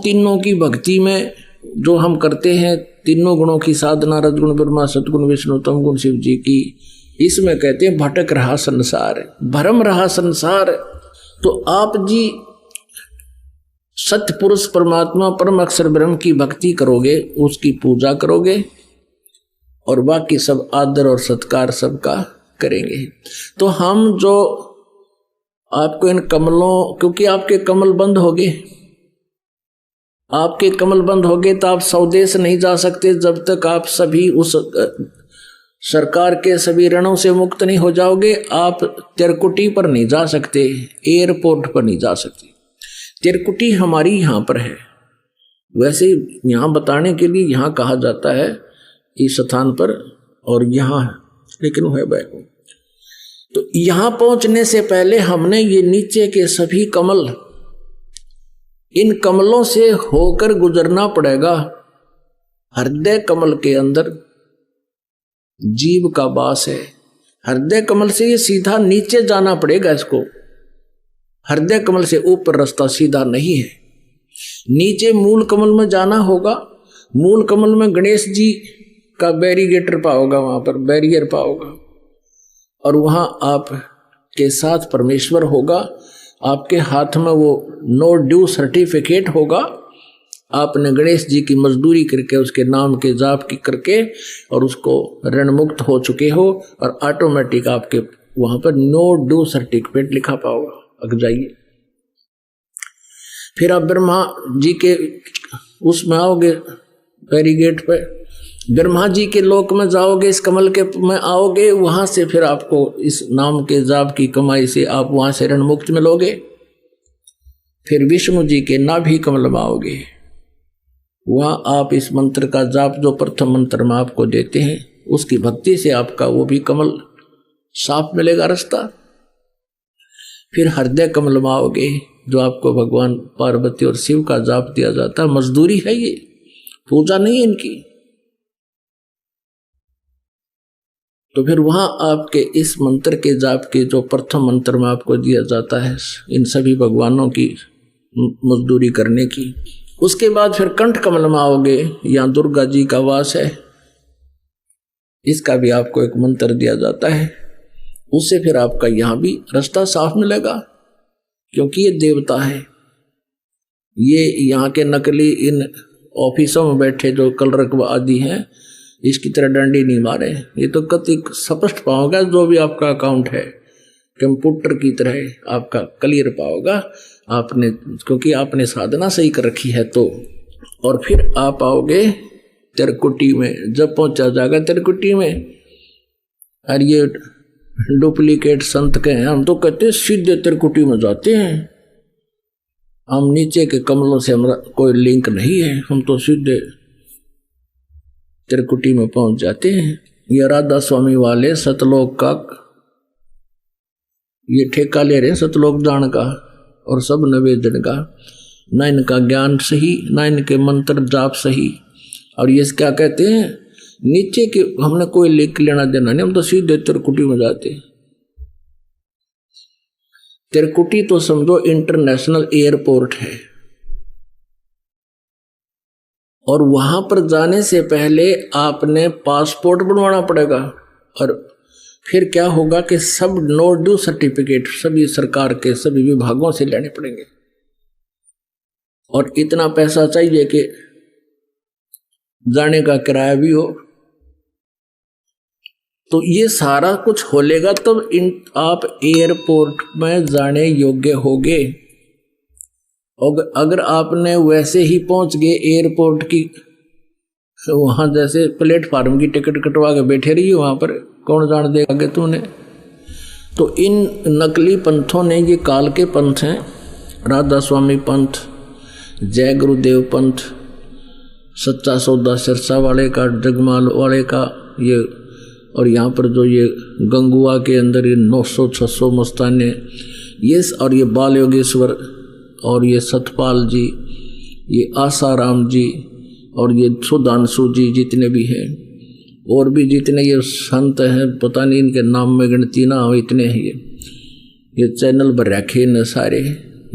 तीनों की भक्ति में जो हम करते हैं, तीनों गुणों की साधना, रजगुण ब्रह्मा, सतगुण विष्णु, तम गुण शिव जी की, इसमें कहते हैं भटक रहा संसार, भरम रहा संसार। तो आप जी सत्य पुरुष परमात्मा परम अक्षर ब्रह्म की भक्ति करोगे, उसकी पूजा करोगे और बाकी सब आदर और सत्कार सबका करेंगे। तो हम जो आपको इन कमलों, क्योंकि आपके कमल बंद हो गए, आपके कमल बंद हो गए तो आप स्वदेश नहीं जा सकते जब तक आप सभी उस सरकार के सभी रणों से मुक्त नहीं हो जाओगे। आप तिरकुटी पर नहीं जा सकते, एयरपोर्ट पर नहीं जा सकते। तिरकुटी हमारी यहाँ पर है, वैसे यहाँ बताने के लिए यहाँ कहा जाता है इस स्थान पर, और यहाँ है, लेकिन वो है बैकुंठ। तो यहाँ पहुंचने से पहले हमने ये नीचे के सभी कमल, इन कमलों से होकर गुजरना पड़ेगा। हृदय कमल के अंदर जीव का वास है, हृदय कमल से ये सीधा नीचे जाना पड़ेगा इसको। हृदय कमल से ऊपर रास्ता सीधा नहीं है, नीचे मूल कमल में जाना होगा। मूल कमल में गणेश जी का बैरिगेटर पाओगा, वहां पर बैरियर पाओगा, और वहां आप के साथ परमेश्वर होगा। आपके हाथ में वो नो ड्यू सर्टिफिकेट होगा, आपने गणेश जी की मजदूरी करके उसके नाम के जाप की करके और उसको ऋण मुक्त हो चुके हो, और ऑटोमेटिक आपके वहां पर नो ड्यू सर्टिफिकेट लिखा पाओगा। अग जाइए, फिर आप ब्रह्मा जी के उसमें आओगे, बैरिगेट पे ब्रह्मा जी के लोक में जाओगे, इस कमल के में आओगे, वहां से फिर आपको इस नाम के जाप की कमाई से आप वहां से ऋण मुक्त मिलोगे। फिर विष्णु जी के नाभि कमल में आओगे, वहां आप इस मंत्र का जाप जो प्रथम मंत्र में आपको देते हैं, उसकी भक्ति से आपका वो भी कमल साफ मिलेगा रास्ता। फिर हृदय कमल में आओगे, जो आपको भगवान पार्वती और शिव का जाप दिया जाता है। मजदूरी है ये, पूजा नहीं है इनकी। तो फिर वहां आपके इस मंत्र के जाप के जो प्रथम मंत्र में आपको दिया जाता है, इन सभी भगवानों की मजदूरी करने की। उसके बाद फिर कंठ कमल में आओगे, यहाँ दुर्गा जी का वास है, इसका भी आपको एक मंत्र दिया जाता है। उससे फिर आपका यहाँ भी रास्ता साफ मिलेगा, क्योंकि ये देवता है। ये यहाँ के नकली इन ऑफिसों में बैठे जो कलरक आदि हैं, इसकी तरह डंडी नहीं मारे। ये तो कति स्पष्ट पाओगा, जो भी आपका अकाउंट है कंप्यूटर की तरह आपका क्लियर पाओगा आपने, क्योंकि आपने साधना सही कर रखी है। तो और फिर आप आओगे तिरकुटी में। जब पहुंचा जाएगा तिरकुटी में, और ये डुप्लीकेट संत के हैं, हम तो कहते सीधे तिरकुटी में जाते हैं, हम नीचे के कमलों से हमारा कोई लिंक नहीं है, हम तो सीधे तिरकुटी में पहुंच जाते हैं। ये राधा स्वामी वाले सतलोक का ये ठेका ले रहे हैं, सतलोक जान का और सब निवेदन का। ना इनका ज्ञान सही, ना इनके मंत्र जाप सही। और ये क्या कहते हैं, नीचे के हमने कोई लिंक लेना देना नहीं, हम तो सीधे तिरकुटी में जाते। तिरकुटी तो समझो इंटरनेशनल एयरपोर्ट है, और वहां पर जाने से पहले आपने पासपोर्ट बनवाना पड़ेगा। और फिर क्या होगा कि सब नो ड्यू सर्टिफिकेट सभी सरकार के सभी विभागों से लेने पड़ेंगे, और इतना पैसा चाहिए कि जाने का किराया भी हो। तो ये सारा कुछ होलेगा तब आप एयरपोर्ट में जाने योग्य होगे। और अगर आपने वैसे ही पहुंच गए एयरपोर्ट की, वहां जैसे प्लेटफार्म की टिकट कटवा के बैठे रही, वहां पर कौन जान देगा कि तूने। तो इन नकली पंथों ने, ये काल के पंथ हैं, राधा स्वामी पंथ, जय गुरुदेव पंथ, सच्चा सौदा सिरसा वाले का, जगमाल वाले का, ये और यहाँ पर जो ये गंगुआ के अंदर ये 900-600 मस्ताने, ये और ये बाल योगेश्वर और ये सतपाल जी, ये आसाराम जी और ये सुधांशु जी, जितने भी हैं और भी जितने ये संत हैं, पता नहीं इनके नाम में गिनती ना हो, इतने हैं ये चैनल पर रखे न सारे।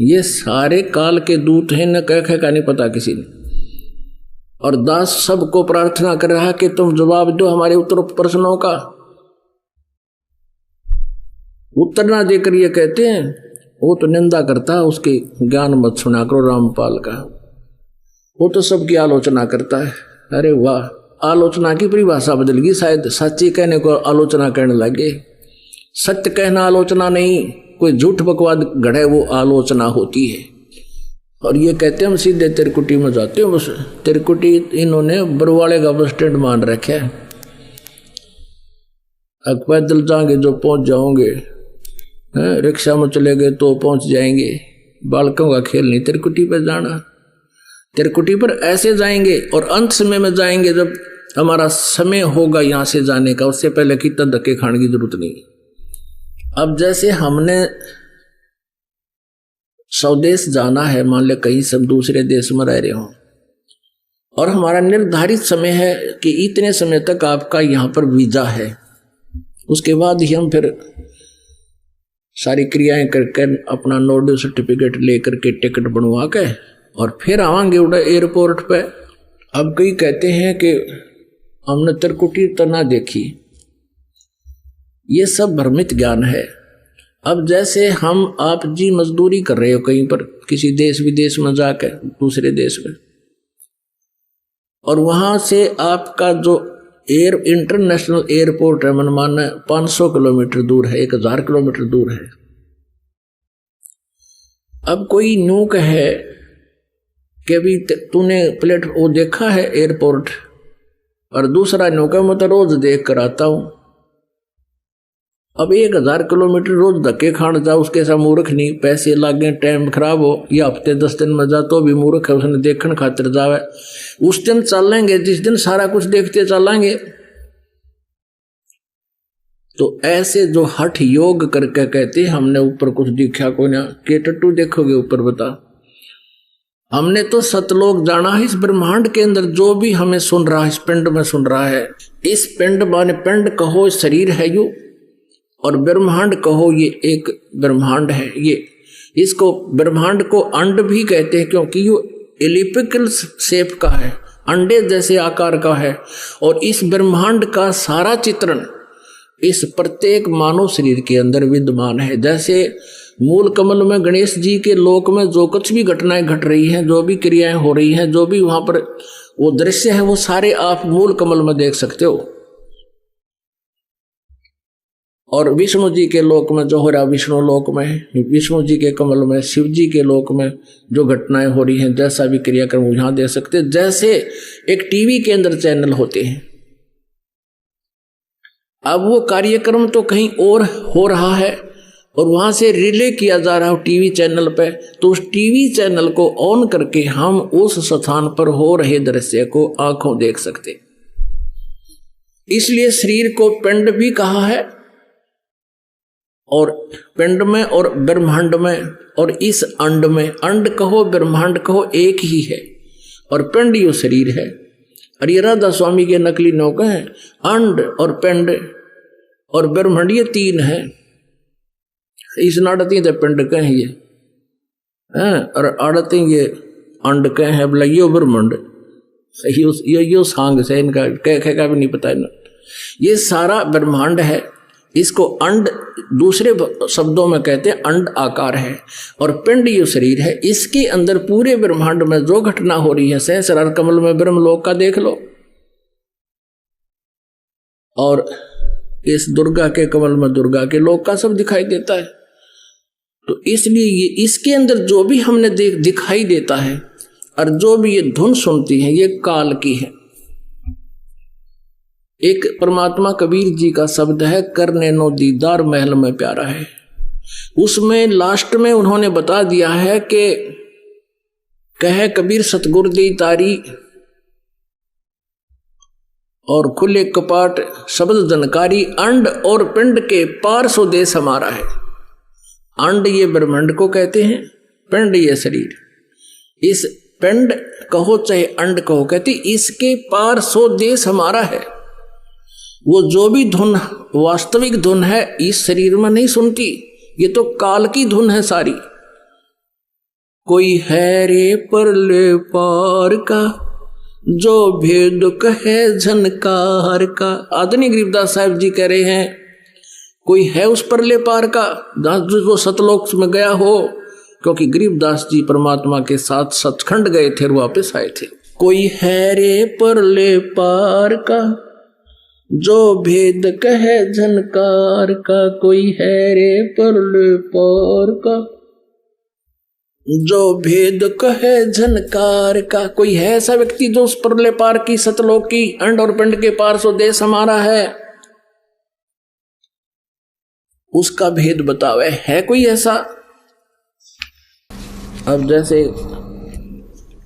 ये सारे काल के दूत हैं, न कह का नहीं पता किसी ने। और दास सबको प्रार्थना कर रहा कि तुम जवाब दो हमारे उत्तर प्रश्नों का। उत्तर ना देकर ये कहते हैं, वो तो निंदा करता है, उसके ज्ञान मत सुना करो रामपाल का, वो तो सबकी आलोचना करता है। अरे वाह, आलोचना की परिभाषा बदल गई, शायद सच्ची कहने को आलोचना करने लगे। सत्य कहना आलोचना नहीं, कोई झूठ बकवाद गढ़े वो आलोचना होती है। और ये कहते हैं हम सीधे तिरकुटी में जाते हैं। बस तिरकुटी इन्होंने बरवाड़े का बस स्टैंड मान रखा है। अब पैदल जाएंगे जो पहुंच जाओगे, रिक्शा में चले गए तो पहुंच जाएंगे। बालकों का खेल नहीं तिरकुटी पर जाना। तिरकुटी पर ऐसे जाएंगे और अंत समय में जाएंगे जब हमारा समय होगा यहाँ से जाने का, उससे पहले कितना धक्के खाने की जरूरत नहीं। अब जैसे हमने स्वदेश जाना है, मान ले कहीं सब दूसरे देश में रह रहे हो और हमारा निर्धारित समय है कि इतने समय तक आपका यहाँ पर वीजा है, उसके बाद ही हम फिर सारी क्रियाएं करके अपना नोडल सर्टिफिकेट लेकर के टिकट बनवा के और फिर आवांगे उड़ा एयरपोर्ट पे। अब कई कहते हैं कि हमने तिरकुटी तो ना देखी, ये सब भ्रमित ज्ञान है। अब जैसे हम आप जी मजदूरी कर रहे हो कहीं पर किसी देश विदेश में जाकर दूसरे देश में, और वहां से आपका जो इंटरनेशनल एयरपोर्ट है, मन माना 500 किलोमीटर दूर है, 1000 किलोमीटर दूर है। अब कोई न्यू कहे कि भी तूने प्लेट वो देखा है एयरपोर्ट, और दूसरा न्यू कहे मैं तो रोज देख कर आता हूं। अब 1000 किलोमीटर रोज धक्के खान जा, उसके साथ मूर्ख नहीं, पैसे लागे, टाइम खराब हो, या हफ्ते 10 दिन में जा तो भी मूर्ख है, उसने देखने खातिर जावे। उस दिन चलेंगे जिस दिन सारा कुछ देखते चलेंगे। तो ऐसे जो हठ योग करके कहते हमने ऊपर कुछ दिखा को ना, के टट्टू देखोगे ऊपर बता। हमने तो सतलोक जाना है। इस ब्रह्मांड के अंदर जो भी हमें सुन रहा है, इस पिंड में सुन रहा है, इस पिंड माने पिंड कहो शरीर है यू, और ब्रह्मांड कहो ये एक ब्रह्मांड है। ये इसको ब्रह्मांड को अंड भी कहते हैं क्योंकि ये एलिप्टिकल शेप का है, अंडे जैसे आकार का है। और इस ब्रह्मांड का सारा चित्रण इस प्रत्येक मानव शरीर के अंदर विद्यमान है। जैसे मूल कमल में गणेश जी के लोक में जो कुछ भी घटनाएं घट रही हैं, जो भी क्रियाएं हो रही हैं, जो भी वहां पर वो दृश्य है, वो सारे आप मूल कमल में देख सकते हो। और विष्णु जी के लोक में जो हो रहा, विष्णु लोक में, विष्णु जी के कमल में, शिव जी के लोक में जो घटनाएं हो रही हैं, जैसा भी क्रियाक्रम यहां देख सकते। जैसे एक टीवी के अंदर चैनल होते हैं, अब वो कार्यक्रम तो कहीं और हो रहा है और वहां से रिले किया जा रहा है टीवी चैनल पे, तो उस टीवी चैनल को ऑन करके हम उस स्थान पर हो रहे दृश्य को आंखों देख सकते। इसलिए शरीर को पिंड भी कहा है, और पिंड में और ब्रह्मांड में, और इस अंड में, अंड कहो ब्रह्मांड कहो एक ही है, और पिंड यो शरीर है। और ये राधा स्वामी के नकली नौका है, अंड और पिंड और ब्रह्मांड ये तीन है। इस नाड़ती तो पिंड कह ये और आड़ती ये अंड कह है, बोला यो ब्रह्मांड यो सांग से इनका कह का भी नहीं पता है। ये सारा ब्रह्मांड है। इसको अंड दूसरे शब्दों में कहते हैं अंड आकार है, और पिंड यो शरीर है। इसके अंदर पूरे ब्रह्मांड में जो घटना हो रही है, सहस्रार कमल में ब्रह्मलोक का देख लो, और इस दुर्गा के कमल में दुर्गा के लोक का सब दिखाई देता है। तो इसलिए ये इसके अंदर जो भी हमने दिखाई देता है और जो भी ये धुन सुनती है, ये काल की है। एक परमात्मा कबीर जी का शब्द है, करने नो दीदार महल में प्यारा है। उसमें लास्ट में उन्होंने बता दिया है कि कहे कबीर सतगुर दी तारी और खुले कपाट शब्द जनकारी, अंड और पिंड के पार सो देश हमारा है। अंड ये ब्रह्मांड को कहते हैं, पिंड ये शरीर। इस पिंड कहो चाहे अंड कहो, कहते इसके पार सो देश हमारा है। वो जो भी धुन वास्तविक धुन है इस शरीर में नहीं सुनती, ये तो काल की धुन है सारी। कोई है रे परले पार का, जो भेद कहे झनकार का। आदरणीय गरीबदास साहब जी कह रहे हैं कोई है उस परले पार का, जो सतलोक में गया हो, क्योंकि गरीबदास जी परमात्मा के साथ सचखंड गए थे और वापस आए थे। कोई है रे परले पार का, जो भेद कहे झनकार का। कोई है रे परले पार का, जो भेद कहे झनकार का। कोई है ऐसा व्यक्ति जो उस परले पार की, सतलोक की, अंड और पिंड के पार सो देश हमारा है, उसका भेद बतावे। है कोई ऐसा? अब जैसे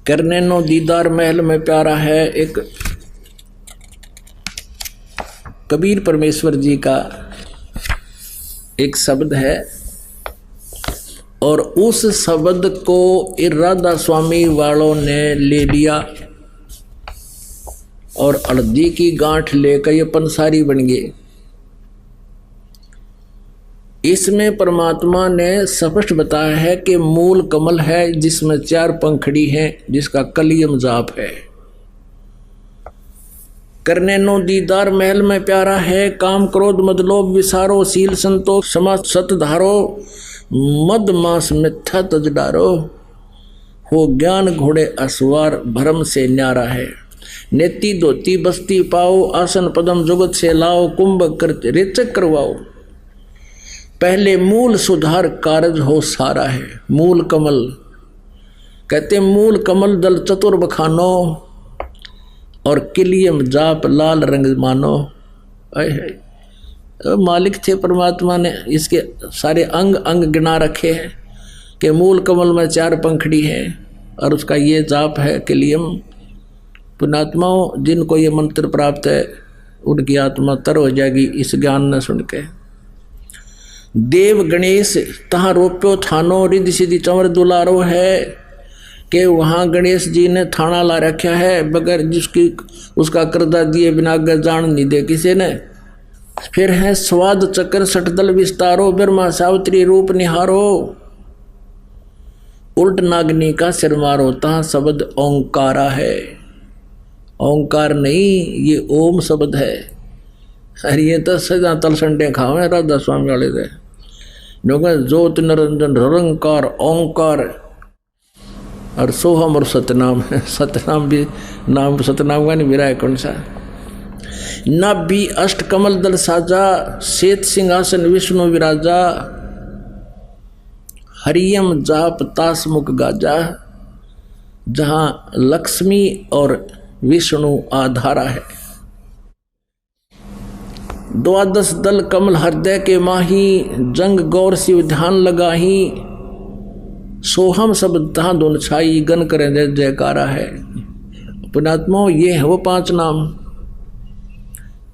करने नो दीदार महल में प्यारा है, एक कबीर परमेश्वर जी का एक शब्द है, और उस शब्द को राधा स्वामी वालों ने ले लिया और हल्दी की गांठ लेकर ये पंसारी बन गए। इसमें परमात्मा ने स्पष्ट बताया है कि मूल कमल है जिसमें 4 पंखड़ी हैं, जिसका कलियम जाप है। करने नो दीदार महल में प्यारा है, काम क्रोध मद लोभ विसारो, शील संतोष क्षमा सत धारो, मद मास मिथ्या तज डारो, हो ज्ञान घोड़े असवार भरम से न्यारा है। नेति धोती बस्ती पाओ, आसन पदम जुगत से लाओ, कुंभ करते रेचक करवाओ, पहले मूल सुधार कारज हो सारा है। मूल कमल कहते मूल कमल दल चतुर बखानो, और किलियम जाप लाल रंग मानो। मालिक थे परमात्मा ने इसके सारे अंग अंग गिना रखे हैं कि मूल कमल में 4 पंखड़ी है और उसका ये जाप है किलियम। पुण्यात्माओं, जिनको ये मंत्र प्राप्त है उनकी आत्मा तर हो जाएगी इस ज्ञान न सुन के। देव गणेश तहाँ रोप्यो थानो, रिद्धि सिद्धि चंवर दुलारो है कि वहाँ गणेश जी ने थाना ला रखा है, बगैर जिसकी उसका कर्जा दिए बिना जान नहीं दे किसी ने। फिर है स्वाद चक्र सठदल विस्तारो, ब्रह्मा सावित्री रूप निहारो, उल्ट नागनी का सिर मारो, तहाँ शब्द ओंकारा है। ओंकार नहीं, ये ओम शब्द है। अरे ये तो सदा तलसंडे खावे राधा स्वामी वाले थे, ज्योत निरंजन निरंकार ओंकार और सोहम और सतनाम है। सतनाम भी नाम सतनाम का नहीं मेरा है कौन सा। नाभि अष्ट कमल दल साजा, श्वेत सिंहासन विष्णु विराजा, हरियम जाप तास मुख गाजा, जहां लक्ष्मी और विष्णु आधारा है। द्वादश दल कमल हृदय के माही, जंग गौर शिव ध्यान लगाही, सोहम शब्द तहाँ दोन छाई, गन करें जय जयकारा है। पुण्यात्माओं, ये है वो 5 नाम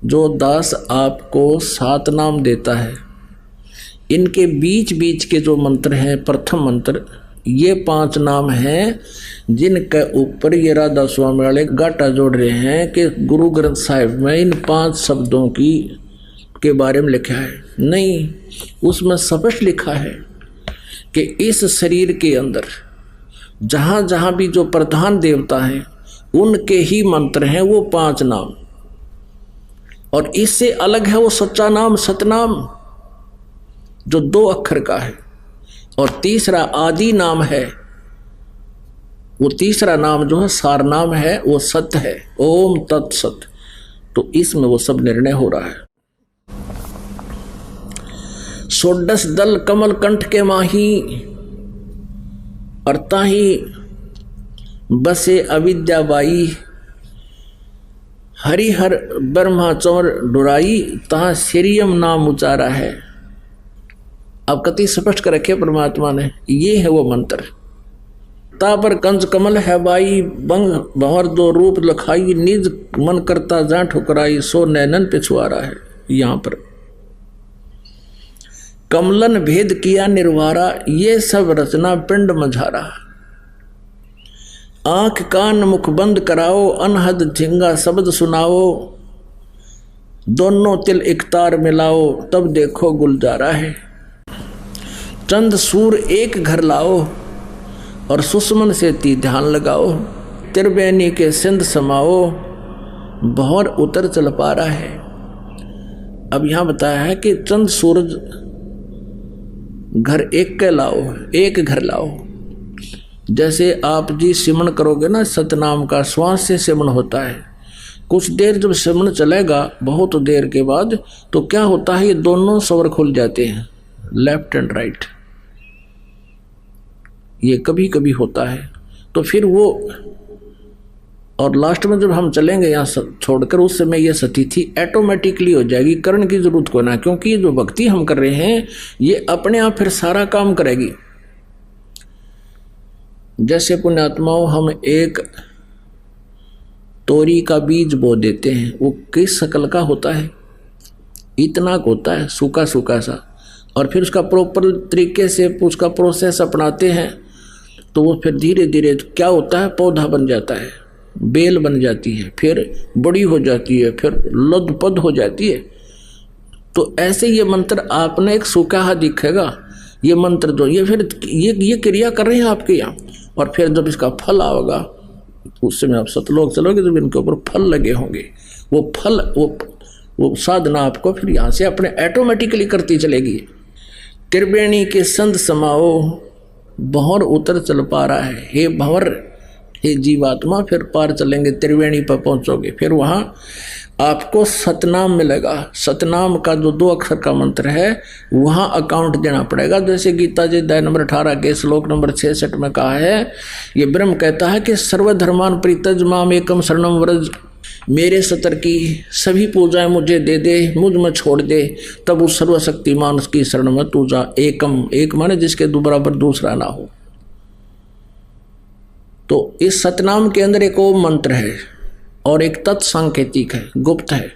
जो दास आपको 7 नाम देता है। इनके बीच बीच के जो मंत्र हैं, प्रथम मंत्र, ये 5 नाम हैं जिनके ऊपर ये राधा स्वामी वाले गाटा जोड़ रहे हैं कि गुरु ग्रंथ साहिब में इन 5 शब्दों की के बारे में लिखा है। नहीं, उसमें स्पष्ट लिखा है कि इस शरीर के अंदर जहाँ जहाँ भी जो प्रधान देवता हैं उनके ही मंत्र हैं वो 5 नाम, और इससे अलग है वो सच्चा नाम सतनाम जो 2 अक्षर का है, और तीसरा आदि नाम है। वो तीसरा नाम जो है सार नाम है, वो सत्य है, ओम तत्सत। तो इसमें वो सब निर्णय हो रहा है। 16 दल कमल कंठ के माही, और ताही बसे अविद्याबाई, हरिहर ब्रह्मा चौर डुराई, तहाँ सिरियम नाम उचारा है। अब कति स्पष्ट कर रखे परमात्मा ने, ये है वो मंत्र। ता पर कंज कमल है बाई, बंग भंवर 2 रूप लखाई, निज मन करता जा ठुकराई, सो नैनन पे छुआरा है। यहाँ पर कमलन भेद किया निर्वारा, ये सब रचना पिंड मझारा। आंख कान मुख बंद कराओ, अनहद झिंगा शब्द सुनाओ, दोनों तिल एक तार मिलाओ, तब देखो गुलजारा है। चंद सूर एक घर लाओ, और सुषमन से ती ध्यान लगाओ, त्रिवेणी के सिंध समाओ, भंवर उतर चल पा रहा है। अब यहां बताया है कि चंद सूरज घर एक के लाओ, एक घर लाओ। जैसे आप जी सिमन करोगे ना, सतनाम का श्वास से सिमन होता है। कुछ देर जब सिमन चलेगा, बहुत देर के बाद, तो क्या होता है, ये दोनों स्वर खुल जाते हैं, लेफ्ट एंड राइट। ये कभी कभी होता है। तो फिर वो, और लास्ट में जब हम चलेंगे यहाँ छोड़कर, उस समय ये स्थिति ऑटोमेटिकली हो जाएगी, करण की जरूरत को ना, क्योंकि ये जो भक्ति हम कर रहे हैं ये अपने आप फिर सारा काम करेगी। जैसे पुण्यात्माओं, हम एक तोरी का बीज बो देते हैं, वो किस शक्ल का होता है, इतना होता है, सूखा सूखा सा, और फिर उसका प्रॉपर तरीके से उसका प्रोसेस अपनाते हैं तो वो फिर धीरे धीरे क्या होता है, पौधा बन जाता है, बेल बन जाती है, फिर बड़ी हो जाती है, फिर लदपद हो जाती है। तो ऐसे ये मंत्र आपने एक सूखा हाथ दिखेगा, ये मंत्र जो ये फिर ये क्रिया कर रहे हैं आपके यहाँ, और फिर जब इसका फल आएगा उस समय आप सतलोक चलोगे, जब इनके ऊपर फल लगे होंगे, वो फल वो साधना आपको फिर यहाँ से अपने ऑटोमेटिकली करती चलेगी। त्रिवेणी के संध समाओ, भंवर उतर चल पा रहा है। हे भंवर, हे जीवात्मा, फिर पार चलेंगे, त्रिवेणी पर पहुंचोगे, फिर वहां आपको सतनाम मिलेगा। सतनाम का जो 2 अक्षर का मंत्र है वहां अकाउंट देना पड़ेगा। जैसे गीता जी अध्याय नंबर 18 के श्लोक नंबर 66 में कहा है, ये ब्रह्म कहता है कि सर्वधर्मान परित्यज माम एकम शरणम व्रज, मेरे सतर की सभी पूजाएं मुझे दे दे, मुझ में छोड़ दे, तब उस सर्वशक्तिमान की शरण में तू जा। एकम, एक माने जिसके बराबर दूसरा ना हो। तो इस सतनाम के अंदर एक ओम मंत्र है और एक तत्सांकेतिक है, गुप्त है।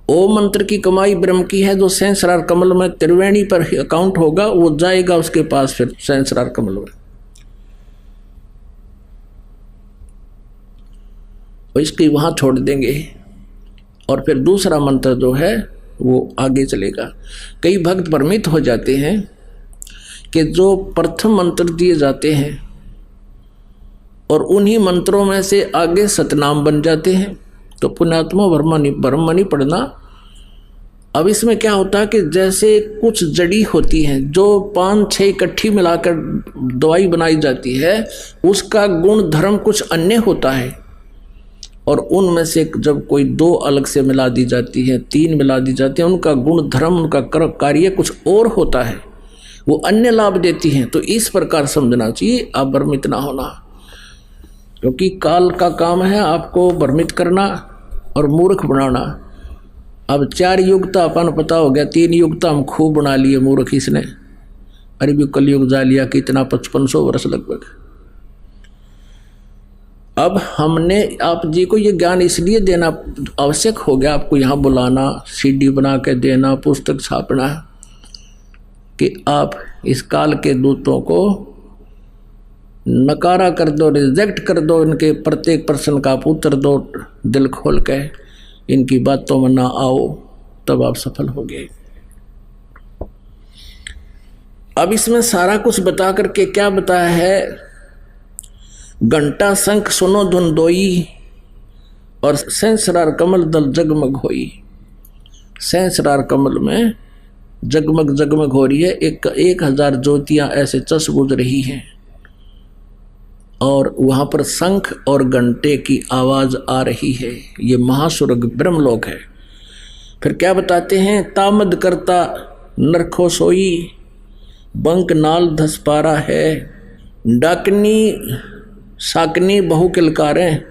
ओम मंत्र की कमाई ब्रह्म की है, जो सहस्रार कमल में त्रिवेणी पर अकाउंट होगा वो जाएगा उसके पास फिर सहस्रार कमल में, इसकी वहां छोड़ देंगे और फिर दूसरा मंत्र जो है वो आगे चलेगा। कई भक्त भ्रमित हो जाते हैं कि जो प्रथम मंत्र दिए जाते हैं और उन्हीं मंत्रों में से आगे सतनाम बन जाते हैं, तो पुण्यात्मा भ्रम नहीं पड़ना। अब इसमें क्या होता है कि जैसे कुछ जड़ी होती हैं जो 5-6 इकट्ठी मिलाकर दवाई बनाई जाती है, उसका गुण धर्म कुछ अन्य होता है, और उनमें से जब कोई 2 अलग से मिला दी जाती है, 3 मिला दी जाती है, उनका गुण धर्म, उनका कार्य कुछ और होता है, वो अन्य लाभ देती हैं। तो इस प्रकार समझना चाहिए, आप भ्रमित ना होना, क्योंकि काल का काम है आपको भ्रमित करना और मूर्ख बनाना। अब 4 युग तो अपन पता हो गया, 3 युग तो हम खूब बना लिए मूर्ख इसने। अरे कलयुग जा लिया कितना, 5500 वर्ष लगभग। अब हमने आप जी को ये ज्ञान इसलिए देना आवश्यक हो गया, आपको यहाँ बुलाना, सीडी बना के देना, पुस्तक छापना, कि आप इस काल के दूतों को नकारा कर दो, रिजेक्ट कर दो, इनके प्रत्येक प्रश्न का आप उत्तर दो दिल खोल के, इनकी बातों में ना आओ, तब आप सफल हो गए। अब इसमें सारा कुछ बता करके क्या बताया है, घंटा शंख सुनो धुन दोई, और सहस्रार कमल दल जगमग होई। सहस्रार कमल में जगमग जगमग हो रही है, 1000 ज्योतियां ऐसे चस बुझ रही हैं, और वहां पर शंख और घंटे की आवाज आ रही है। ये महास्वर्ग ब्रह्मलोक है। फिर क्या बताते हैं, तामद करता नरखो सोई, बंक नाल धस पारा है, डाकनी साकनी बहु किलकारें,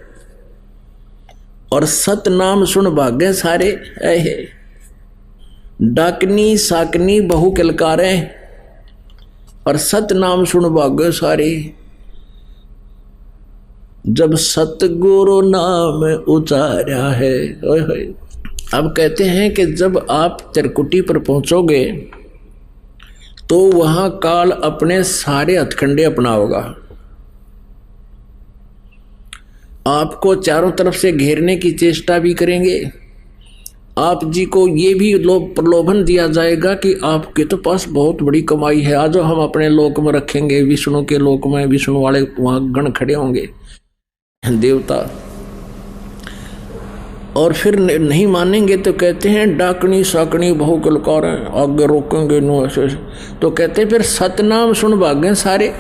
और सत नाम सुन भागे सारे है। डाकनी साकनी बहु किलकारें और सत नाम सुन भागे सारे, जब सतगुरु नाम उचारा है। अब कहते हैं कि जब आप त्रिकुटी पर पहुंचोगे तो वहां काल अपने सारे हथकंडे अपनाओगा, आपको चारों तरफ से घेरने की चेष्टा भी करेंगे, आप जी को ये भी प्रलोभन दिया जाएगा कि आपके तो पास बहुत बड़ी कमाई है, आज हम अपने लोक में रखेंगे, विष्णु के लोक में विष्णु वाले वहां गण खड़े होंगे देवता। और फिर नहीं मानेंगे तो कहते हैं डाकनी साकनी बहु कलकार हैं, आगे रोकेंगे नो ऐसे। तो कहते हैं फिर सतनाम सुन भागे सारे।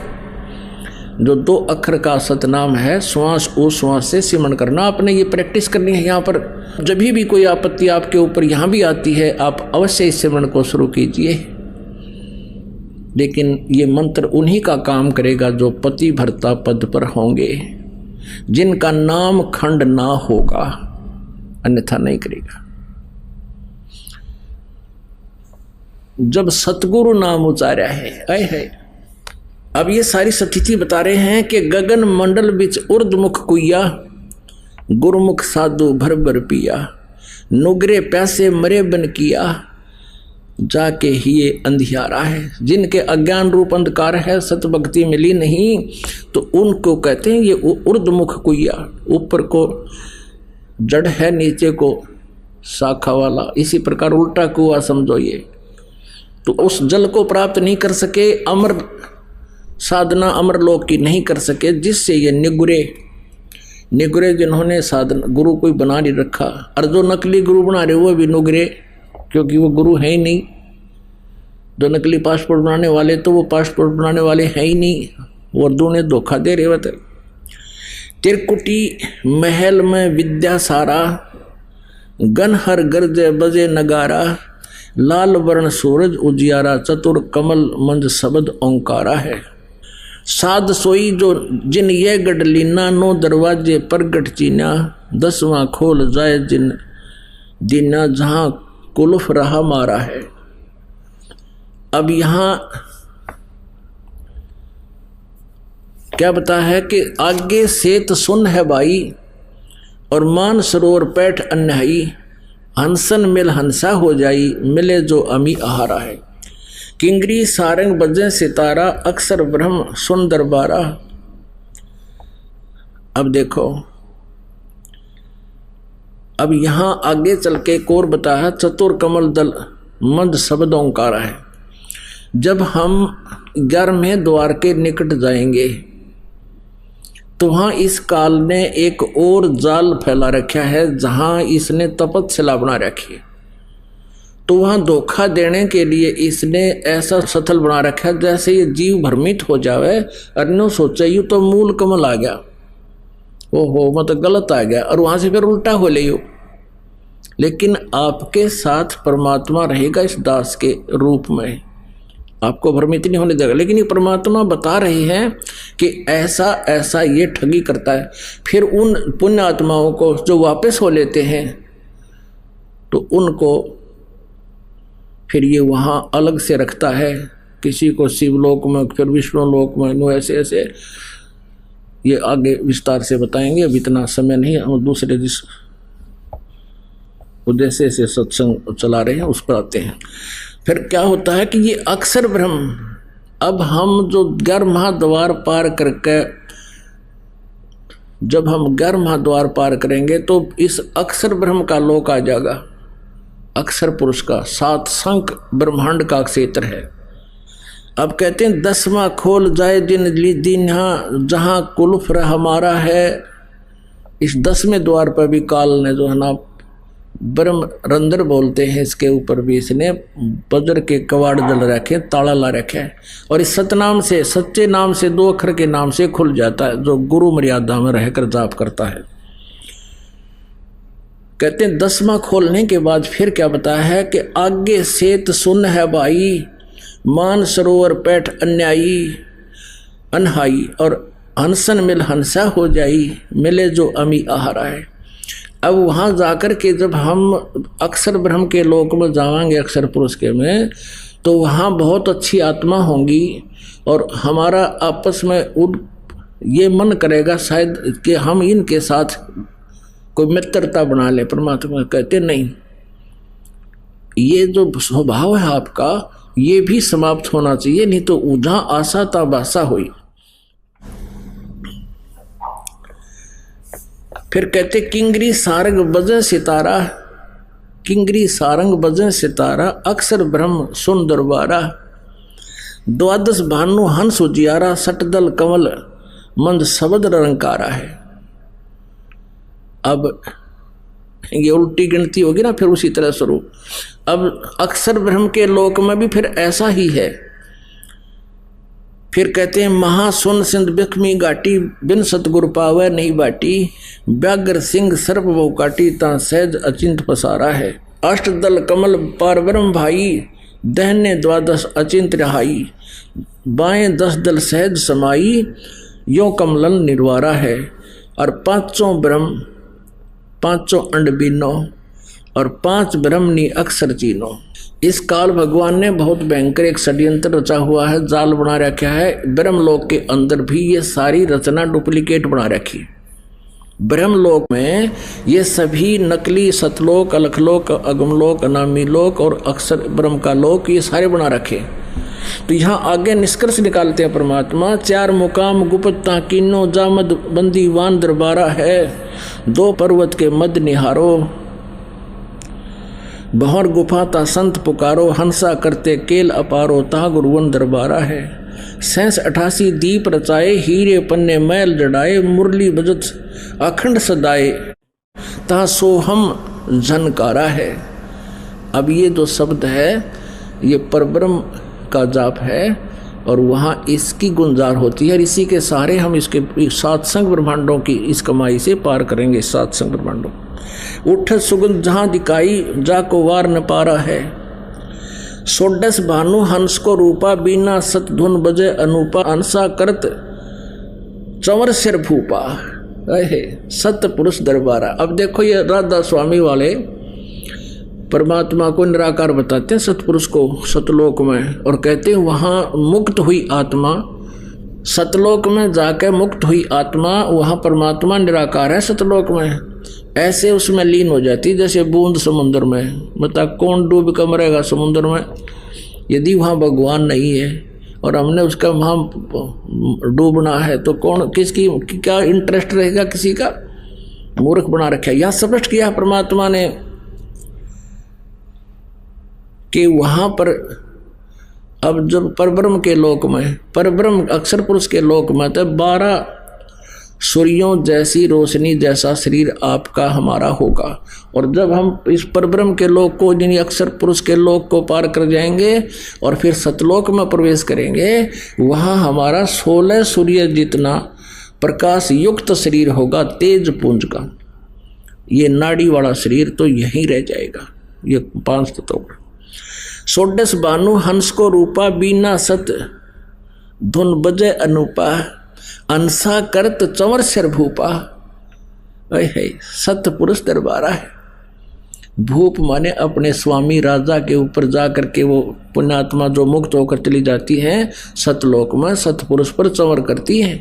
जो 2 अक्षर का सतनाम है, श्वास ओ श्वास से सिमरण करना, आपने ये प्रैक्टिस करनी है। यहाँ पर जब भी कोई आपत्ति आपके ऊपर यहाँ भी आती है, आप अवश्य इस सिमरण को शुरू कीजिए। लेकिन ये मंत्र उन्हीं का काम करेगा जो पति भर्ता पद पर होंगे, जिनका नाम खंड ना होगा, अन्यथा नहीं करेगा। जब सतगुरु नाम उचारा है, अब ये सारी स्थिति बता रहे हैं कि गगन मंडल बिच उर्दमुख कुइया, गुरुमुख साधु भर भर पिया, नुगरे प्यासे मरे बन किया, जाके ही ये अंधियारा है। जिनके अज्ञान रूप अंधकार है, सत भक्ति मिली नहीं, तो उनको कहते हैं ये उर्दमुख कुइया, ऊपर को जड़ है, नीचे को शाखा वाला, इसी प्रकार उल्टा कुआ समझो ये। तो उस जल को प्राप्त नहीं कर सके, अमर साधना अमर लोक की नहीं कर सके, जिससे ये निगुरे जिन्होंने साधना गुरु कोई बना नहीं रखा, और जो नकली गुरु बना रहे वो भी नुगरे, क्योंकि वो गुरु है ही नहीं। जो नकली पासपोर्ट बनाने वाले तो वो पासपोर्ट बनाने वाले हैं ही नहीं, उर्दू ने धोखा दे रहे होते। तिरकुटी महल में विद्या सारा, गन हर गर्जे बजे नगारा, लाल वर्ण सूरज उजियारा, चतुर कमल मंज शब्द ओंकारा है। साध सोई जो जिन ये गडलीना, 9 दरवाजे प्रगट चीना, 10वां खोल जाए जिन दीना, जहां कुलफ रहा मारा है। अब यहां क्या बता है कि आगे सेत सुन है भाई, और मान सरोवर पैठ अन्यायी, हंसन मिल हंसा हो जाई, मिले जो अमी आहारा है। किंगरी सारंग बजे सितारा, अक्सर ब्रह्म सुन दरबारा। अब देखो, अब यहां आगे चल के कोर बताया, चतुर कमल दल मंद शब्द ओंकारा है। जब हम 11वें द्वार के निकट जाएंगे तो वहां इस काल ने एक और जाल फैला रखा है, जहां इसने तपस्या बना रखी है। तो वहां धोखा देने के लिए इसने ऐसा सथल बना रखा है, जैसे ये जीव भ्रमित हो जावे, अरे सोचे यू तो मूल कमल आ गया, ओहो मतलब गलत आ गया, और वहां से फिर उल्टा हो ले। लेकिन आपके साथ परमात्मा रहेगा इस दास के रूप में, आपको भ्रमित नहीं होने देगा। लेकिन ये परमात्मा बता रहे हैं कि ऐसा ऐसा ये ठगी करता है। फिर उन पुण्य आत्माओं को जो वापस हो लेते हैं, तो उनको फिर ये वहाँ अलग से रखता है, किसी को शिवलोक में, फिर विष्णु लोक में, ऐसे ऐसे ये आगे विस्तार से बताएंगे। अब इतना समय नहीं, हम दूसरे जिस उद्देश्य से सत्संग चला रहे हैं उस पर आते हैं। फिर क्या होता है कि ये अक्षर ब्रह्म, अब हम जो 11 महाद्वार पार करके, जब हम 11 महाद्वार पार करेंगे तो इस अक्षर ब्रह्म का लोक आ जाएगा। अक्षर पुरुष का 7 संख ब्रह्मांड का क्षेत्र है। अब कहते हैं 10वां खोल जाए जिन दिन, जहां कुल्फ हमारा है। इस 10वें द्वार पर भी काल ने जो है ना ब्रह्म रंध्र बोलते हैं, इसके ऊपर भी इसने वज्र के कवाड़ जल रखे, ताला ला रखे है। और इस सतनाम से, सच्चे नाम से, 2 अक्षर के नाम से खुल जाता है, जो गुरु मर्यादा में रहकर जाप करता है। कहते हैं 10वां खोलने के बाद फिर क्या बताया है कि आगे सेत सुन है भाई, मान सरोवर पैठ अन्यायी अनहाई, और हंसन मिल हंसा हो जाई, मिले जो अमी आहारा है। अब वहाँ जाकर के जब हम अक्षर ब्रह्म के लोक में जाएंगे, अक्षर पुरुष के में, तो वहाँ बहुत अच्छी आत्मा होंगी, और हमारा आपस में ये मन करेगा शायद कि हम इनके साथ कोई मित्रता बना ले। परमात्मा कहते नहीं, ये जो स्वभाव है आपका ये भी समाप्त होना चाहिए, नहीं तो उजा आशा ता बासा हुई। फिर कहते किंगरी सारंग बजे सितारा, किंगरी सारंग बजे सितारा, अक्षर ब्रह्म सुन दरबारा, द्वादश भानु हंस उजियारा, सटदल कमल मंद शब्द रंकारा है। अब ये उल्टी गिनती होगी ना, फिर उसी तरह स्वरूप। अब अक्षर ब्रह्म के लोक में भी फिर ऐसा ही है। फिर कहते हैं महासुन सिंध बिखमी घाटी, बिन सतगुर पावे नहीं बाटी, व्याघ्र सिंह सर्प वो काटी, ता सहज अचिंत पसारा है। अष्टदल कमल पार ब्रह्म भाई, दहने द्वादश अचिंत रहाई, बाएं 10 दल सहज समाई, यो कमलन निर्वारा है। और पांचों ब्रह्म, पांचों अंड बीनो, और 5 ब्रह्मनी अक्षर चीनो। इस काल भगवान ने बहुत भयंकर एक षड्यंत्र रचा हुआ है, जाल बना रखा है। ब्रह्मलोक के अंदर भी ये सारी रचना डुप्लीकेट बना रखी। ब्रह्मलोक में ये सभी नकली सतलोक, अलखलोक, अगमलोक, अनामी लोक और अक्षर ब्रह्म का लोक, ये सारे बना रखे। तो यहाँ आगे निष्कर्ष निकालते हैं परमात्मा, 4 मुकाम गुप्ता कीनो, जामद बंदी वान दरबारा है, 2 पर्वत के मद निहारो, बहुर गुफा ता संत पुकारो, हंसा करते केल अपारो, ता गुरुवन दरबारा है। 87 दीप रचाए, हीरे पन्ने मैल जड़ाए, मुरली बजत अखंड सदाए, ता सोहम झनकारा है। अब ये जो शब्द है ये परब्रह्म का जाप है, और वहाँ इसकी गुंजार होती है। इसी के सहारे हम इसके सातसंग ब्रह्मांडों की इस कमाई से पार करेंगे। सातसंग ब्रह्मांडों उठ सुगंध जहाँ दिखाई, जाको वार न पारा है, 16 भानु हंस को रूपा, बीना सत धुन बजे अनूपा, अंसा करत चंवर सिर भूपा, सत पुरुष दरबारा। अब देखो ये राधा स्वामी वाले परमात्मा को निराकार बताते हैं, सतपुरुष को सतलोक में, और कहते हैं वहाँ मुक्त हुई आत्मा, सतलोक में जाके मुक्त हुई आत्मा, वहाँ परमात्मा निराकार है सतलोक में, ऐसे उसमें लीन हो जाती जैसे बूंद समुद्र में। बता कौन डूब कर मरेगा समुद्र में यदि वहाँ भगवान नहीं है और हमने उसका वहाँ डूबना है, तो कौन किसकी क्या इंटरेस्ट रहेगा किसी का? मूर्ख बना रखा है। यह स्पष्ट किया परमात्मा ने कि वहाँ पर अब जब परब्रह्म के लोक में, परब्रह्म अक्षर पुरुष के लोक में, तो 12 सूर्यों जैसी रोशनी जैसा शरीर आपका हमारा होगा। और जब हम इस परब्रह्म के लोक को, यानी अक्षर पुरुष के लोक को पार कर जाएंगे और फिर सतलोक में प्रवेश करेंगे, वहाँ हमारा 16 सूर्य जितना प्रकाश युक्त शरीर होगा, तेज पुंज का। ये नाड़ी वाला शरीर तो यहीं रह जाएगा। ये 5 तत्व। 16 बानु हंस को रूपा, बीना सत धुन बजे अनूपा, अंसा करत चंवर सिर भूपा। सत पुरुष दरबारा है। भूप माने अपने स्वामी राजा के ऊपर जा करके वो पुण्यात्मा जो मुक्त होकर चली जाती हैं सतलोक में, सतपुरुष पर चंवर करती हैं।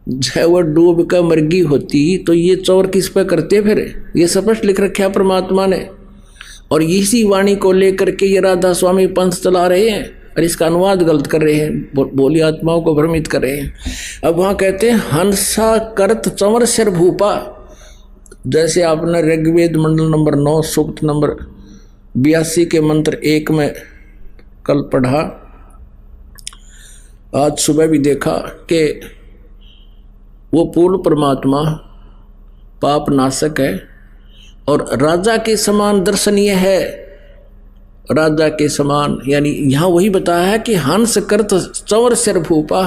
जब वह डूब कर मरगी होती तो ये चंवर किस पे करते? फिर ये स्पष्ट लिख रखा परमात्मा ने, और इसी वाणी को लेकर के ये राधा स्वामी पंथ चला रहे हैं और इसका अनुवाद गलत कर रहे हैं, बोली आत्माओं को भ्रमित कर रहे हैं। अब वहाँ कहते हैं हंसा करत चंवर सिर भूपा। जैसे आपने ऋग्वेद मंडल नंबर 9 सूक्त नंबर 82 के मंत्र 1 में कल पढ़ा, आज सुबह भी देखा कि वो पूर्ण परमात्मा पाप नाशक है और राजा के समान दर्शनीय है। राजा के समान यानी यहाँ वही बताया है कि हंस करत चंवर सिर भूपा।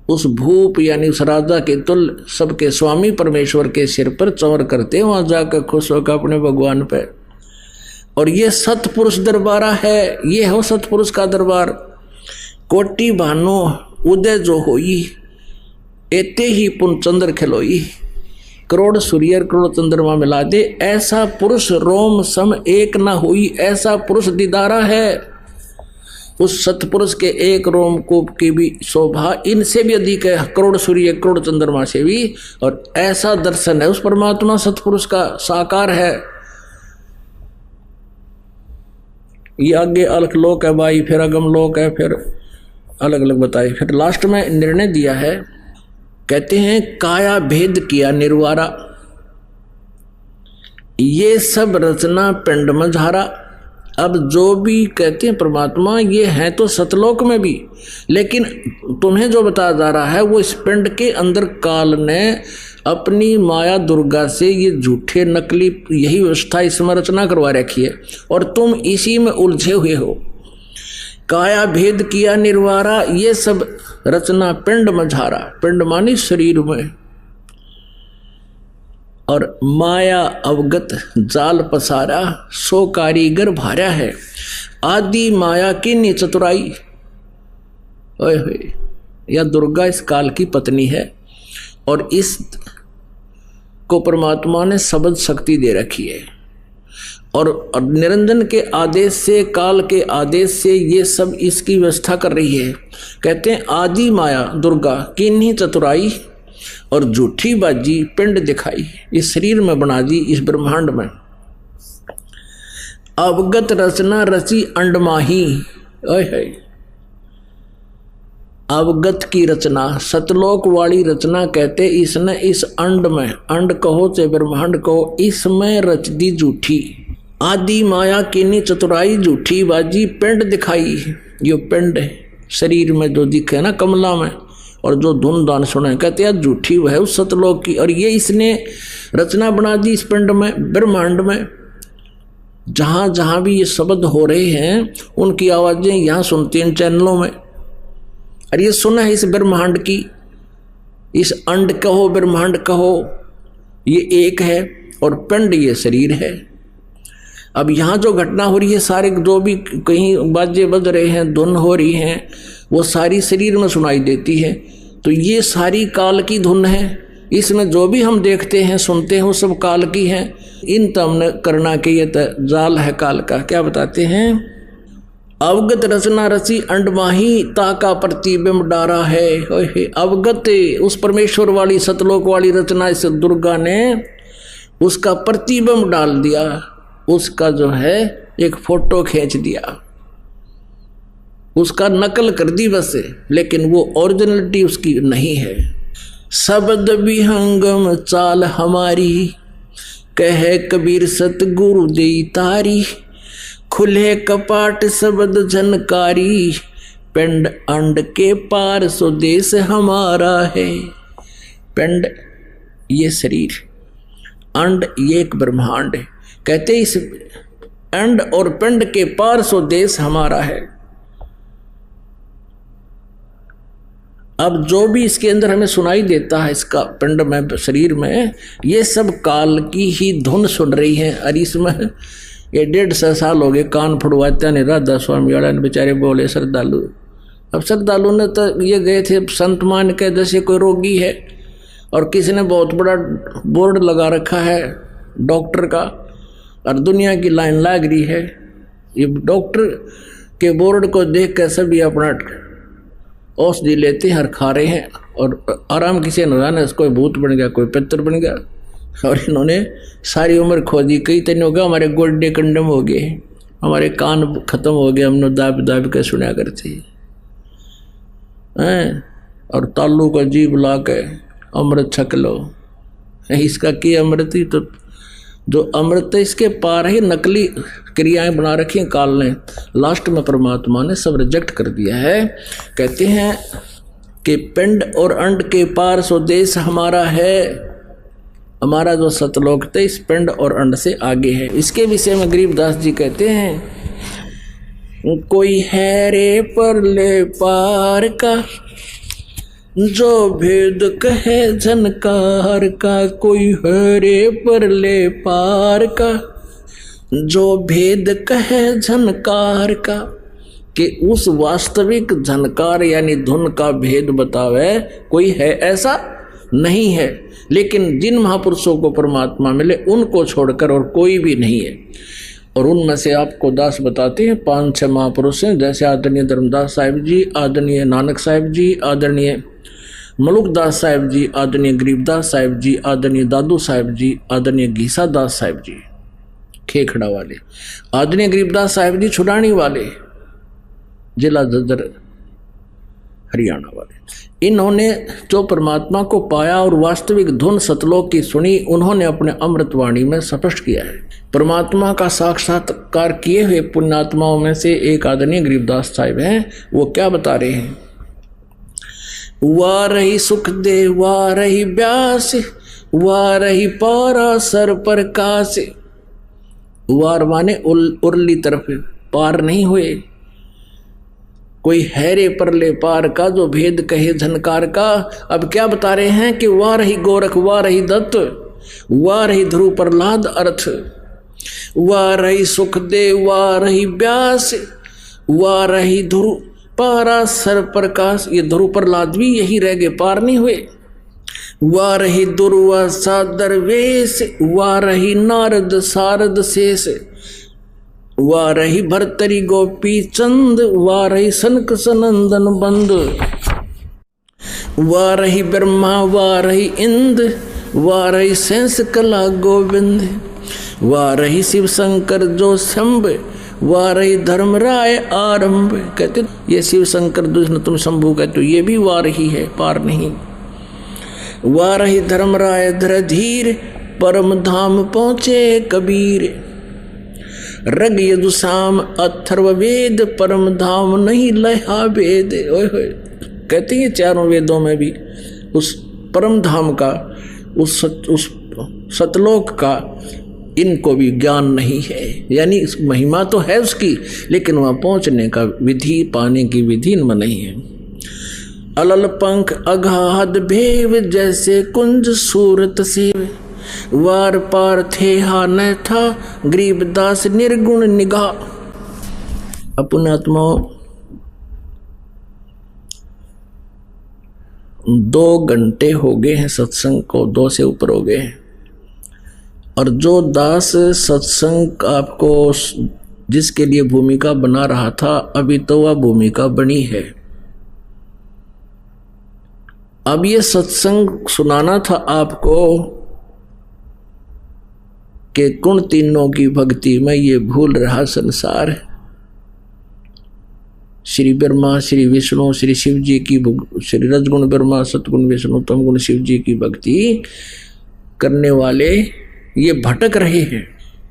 उस भूप यानी उस राजा के तुल्य सबके स्वामी परमेश्वर के सिर पर चंवर करते, वहां जाकर खुश होकर अपने भगवान पे। और ये सतपुरुष दरबारा है, ये हो सतपुरुष का दरबार। कोटि भानु उदय जो होई, एते ही पुन चंद्र खिलोई। करोड़ सूर्य करोड़ चंद्रमा मिला दे, ऐसा पुरुष रोम सम एक न हुई, ऐसा पुरुष दीदारा है। उस सतपुरुष के एक रोम कूप की भी शोभा इनसे भी अधिक है, करोड़ सूर्य करोड़ चंद्रमा से भी। और ऐसा दर्शन है उस परमात्मा सतपुरुष का, साकार है। ये आगे अलख लोक है भाई, फिर अगम लोक है, फिर अलग अलग बताए। फिर लास्ट में निर्णय दिया है, कहते हैं काया भेद किया निर्वारा। ये सब रचना पिंड में झारा। अब जो भी कहते हैं परमात्मा ये है तो सतलोक में भी, लेकिन तुम्हें जो बताया जा रहा है वो इस पिंड के अंदर काल ने अपनी माया दुर्गा से ये झूठे नकली यही व्यवस्था इसमें रचना करवा रखी है और तुम इसी में उलझे हुए हो। काया भेद किया निर्वारा, ये सब रचना पिंड में झारा, पिंड मानी शरीर में, और माया अवगत जाल पसारा, सो कारीगर भार्या है। आदि माया की नी चतुराई, ओए होए, यह दुर्गा इस काल की पत्नी है और इस को परमात्मा ने शब्द शक्ति दे रखी है और निरंजन के आदेश से, काल के आदेश से ये सब इसकी व्यवस्था कर रही है। कहते हैं आदि माया दुर्गा किन्हीं चतुराई और झूठी बाजी पिंड दिखाई, इस शरीर में बना दी, इस ब्रह्मांड में। अवगत रचना रची अंडमाही, ओए है, अवगत की रचना, सतलोक वाली रचना कहते इसने इस अंड में, अंड कहो चाहे ब्रह्मांड कहो, इसमें रच दी झूठी। आदि माया किन्हीं चतुराई झूठी बाजी पिंड दिखाई। यो पिंड शरीर में जो दिखे ना कमला में और जो धुन दान सुने, कहते हैं झूठी वह उस सतलोक की, और ये इसने रचना बना दी इस पिंड में, ब्रह्मांड में। जहां जहां भी ये शब्द हो रहे हैं उनकी आवाजें यहां सुनती हैं चैनलों में, और ये सुना है इस ब्रह्मांड की, इस अंड कहो ब्रह्मांड कहो, ये एक है और पिंड ये शरीर है। अब यहाँ जो घटना हो रही है, सारे जो भी कहीं बाजे बज रहे हैं, धुन हो रही हैं, वो सारी शरीर में सुनाई देती है। तो ये सारी काल की धुन है, इसमें जो भी हम देखते हैं सुनते हैं वो सब काल की है। इन तमने करना के ये जाल है काल का। क्या बताते हैं? अवगत रचना रची अंडमाही, ताका प्रतिबिंब डारा है। अवगत उस परमेश्वर वाली सतलोक वाली रचना इस दुर्गा ने उसका प्रतिबिंब डाल दिया, उसका जो है एक फोटो खींच दिया, उसका नकल कर दी बस, लेकिन वो ओरिजिनलिटी उसकी नहीं है। शब्द विहंगम चाल हमारी, कहे कबीर सतगुरु दे तारी, खुले कपाट शब्द झनकारी, पिंड अंड के पार स्वदेश हमारा है। पिंड ये शरीर, अंड ये एक ब्रह्मांड है। कहते इस अंड और पिंड के पार स्वदेश हमारा है। अब जो भी इसके अंदर हमें सुनाई देता है इसका पिंड में, शरीर में, ये सब काल की ही धुन सुन रही है। और इसमें ये 150 साल हो गए कान फुड़वाते ने राधा स्वामी वाला ने बेचारे बोले श्रद्धालु। अब श्रद्धालु ने तो ये गए थे संत मान के, जैसे कोई रोगी है और किसी ने बहुत बड़ा बोर्ड लगा रखा है डॉक्टर का और दुनिया की लाइन लग रही है। ये डॉक्टर के बोर्ड को देख कर सभी अपना औषधि लेते हैं और खा रहे हैं और आराम किसी ने जाना, कोई भूत बन गया, कोई पितर बन गया। और इन्होंने सारी उम्र खो दी। कई तने हो गया, हमारे गोड्डे कंडम हो गए, हमारे कान खत्म हो गए, हमने दाब दाब के सुना करते हैं। और तालू का जीभ ला के अमृत छक लो, इसका की अमृत ही तो जो अमृत इसके पार ही नकली क्रियाएं बना रखी हैं काल ने। लास्ट में परमात्मा ने सब रिजेक्ट कर दिया है। कहते हैं कि पिंड और अंड के पार स्वदेश हमारा है। हमारा जो सतलोक थे इस पिंड और अंड से आगे है। इसके विषय में गरीबदास जी कहते हैं, कोई है रे परले पार का, जो भेद कहे झनकार का। कोई है रे परले पार का, जो भेद कहे झनकार का, कि उस वास्तविक झनकार यानी धुन का भेद बतावे कोई है ऐसा नहीं है। लेकिन जिन महापुरुषों को परमात्मा मिले उनको छोड़कर और कोई भी नहीं है। और उनमें से आपको दास बताते हैं 5-6 महापुरुष हैं, जैसे आदरणीय धर्मदास साहिब जी, आदरणीय नानक साहिब जी, आदरणीय मलुकदास साहिब जी, आदरणीय गरीबदास साहिब जी, आदरणीय दादू साहिब जी, आदरणीय घीसा दास साहिब जी खेखड़ा वाले, आदरणीय गरीबदास साहिब जी छुड़ानी वाले, जिला जजर हरियाणा वाले। इन्होंने जो परमात्मा को पाया और वास्तविक धुन सतलोक की सुनी, उन्होंने अपने अमृतवाणी में स्पष्ट किया है। परमात्मा का साक्षात्कार किए हुए पुण्यात्माओं में से एक आदरणीय गरीबदास साहिब हैं। वो क्या बता रहे हैं? वाह रही सुख दे, वाह रही ब्यास, वाह रही पारा सर पर कास। वार माने उरली तरफ, पार नहीं हुए। कोई हैरे परले पार का जो भेद कहे झनकार का। अब क्या बता रहे हैं कि वाह रही गोरख, वाह रही दत्त, वाह रही ध्रुव प्रहलाद अर्थ, वाह रही सुख दे, वाह रही व्यास, वाह रही ध्रुव पारा सर प्रकाश। ये ध्रुव प्रहलाद भी यही रह गए, पार नहीं हुए। वाह रही दुर्वासा दरवेश, वाह रही नारद सारद शेष, वाह रही भरतरी गोपी चंद, वाह रही सनक सनंदन बंद, वाह रही ब्रह्मा, वाह रही इंद्र, वाह रही सेंस कला गोविंद, वाह रही शिव शंकर जो शंभ, वाह रही धर्मराय आरंभ। कहते ये शिव शंकर दुष्ण तुम शंभु कहते हो, ये भी वाह रही है, पार नहीं। वाह रही धर्मराय धरधीर, परम धाम पहुँचे कबीर, रग यदुसाम अथर्व वेद, परम धाम नहीं लहा वेद। ओए होए, कहते हैं चारों वेदों में भी उस परम धाम का, उस सतलोक का इनको भी ज्ञान नहीं है। यानी महिमा तो है उसकी, लेकिन वहाँ पहुँचने का विधि, पाने की विधि इनमें नहीं है। अलल पंख अगाध भेव, जैसे कुंज सूरत सेव, वार पार थे हा न था, गरीबदास निर्गुण निगाह। अपने आत्माओं 2 घंटे हो गए हैं सत्संग को, 2 से ऊपर हो गए हैं। और जो दास सत्संग आपको जिसके लिए भूमिका बना रहा था, अभी तो वह भूमिका बनी है। अब ये सत्संग सुनाना था आपको कि गुण तीनों की भक्ति में ये भूल रहा संसार। श्री ब्रह्मा, श्री विष्णु, श्री शिव जी की, श्री रजगुण ब्रह्मा, सतगुण विष्णु, तमगुण शिव जी की भक्ति करने वाले ये भटक रहे हैं।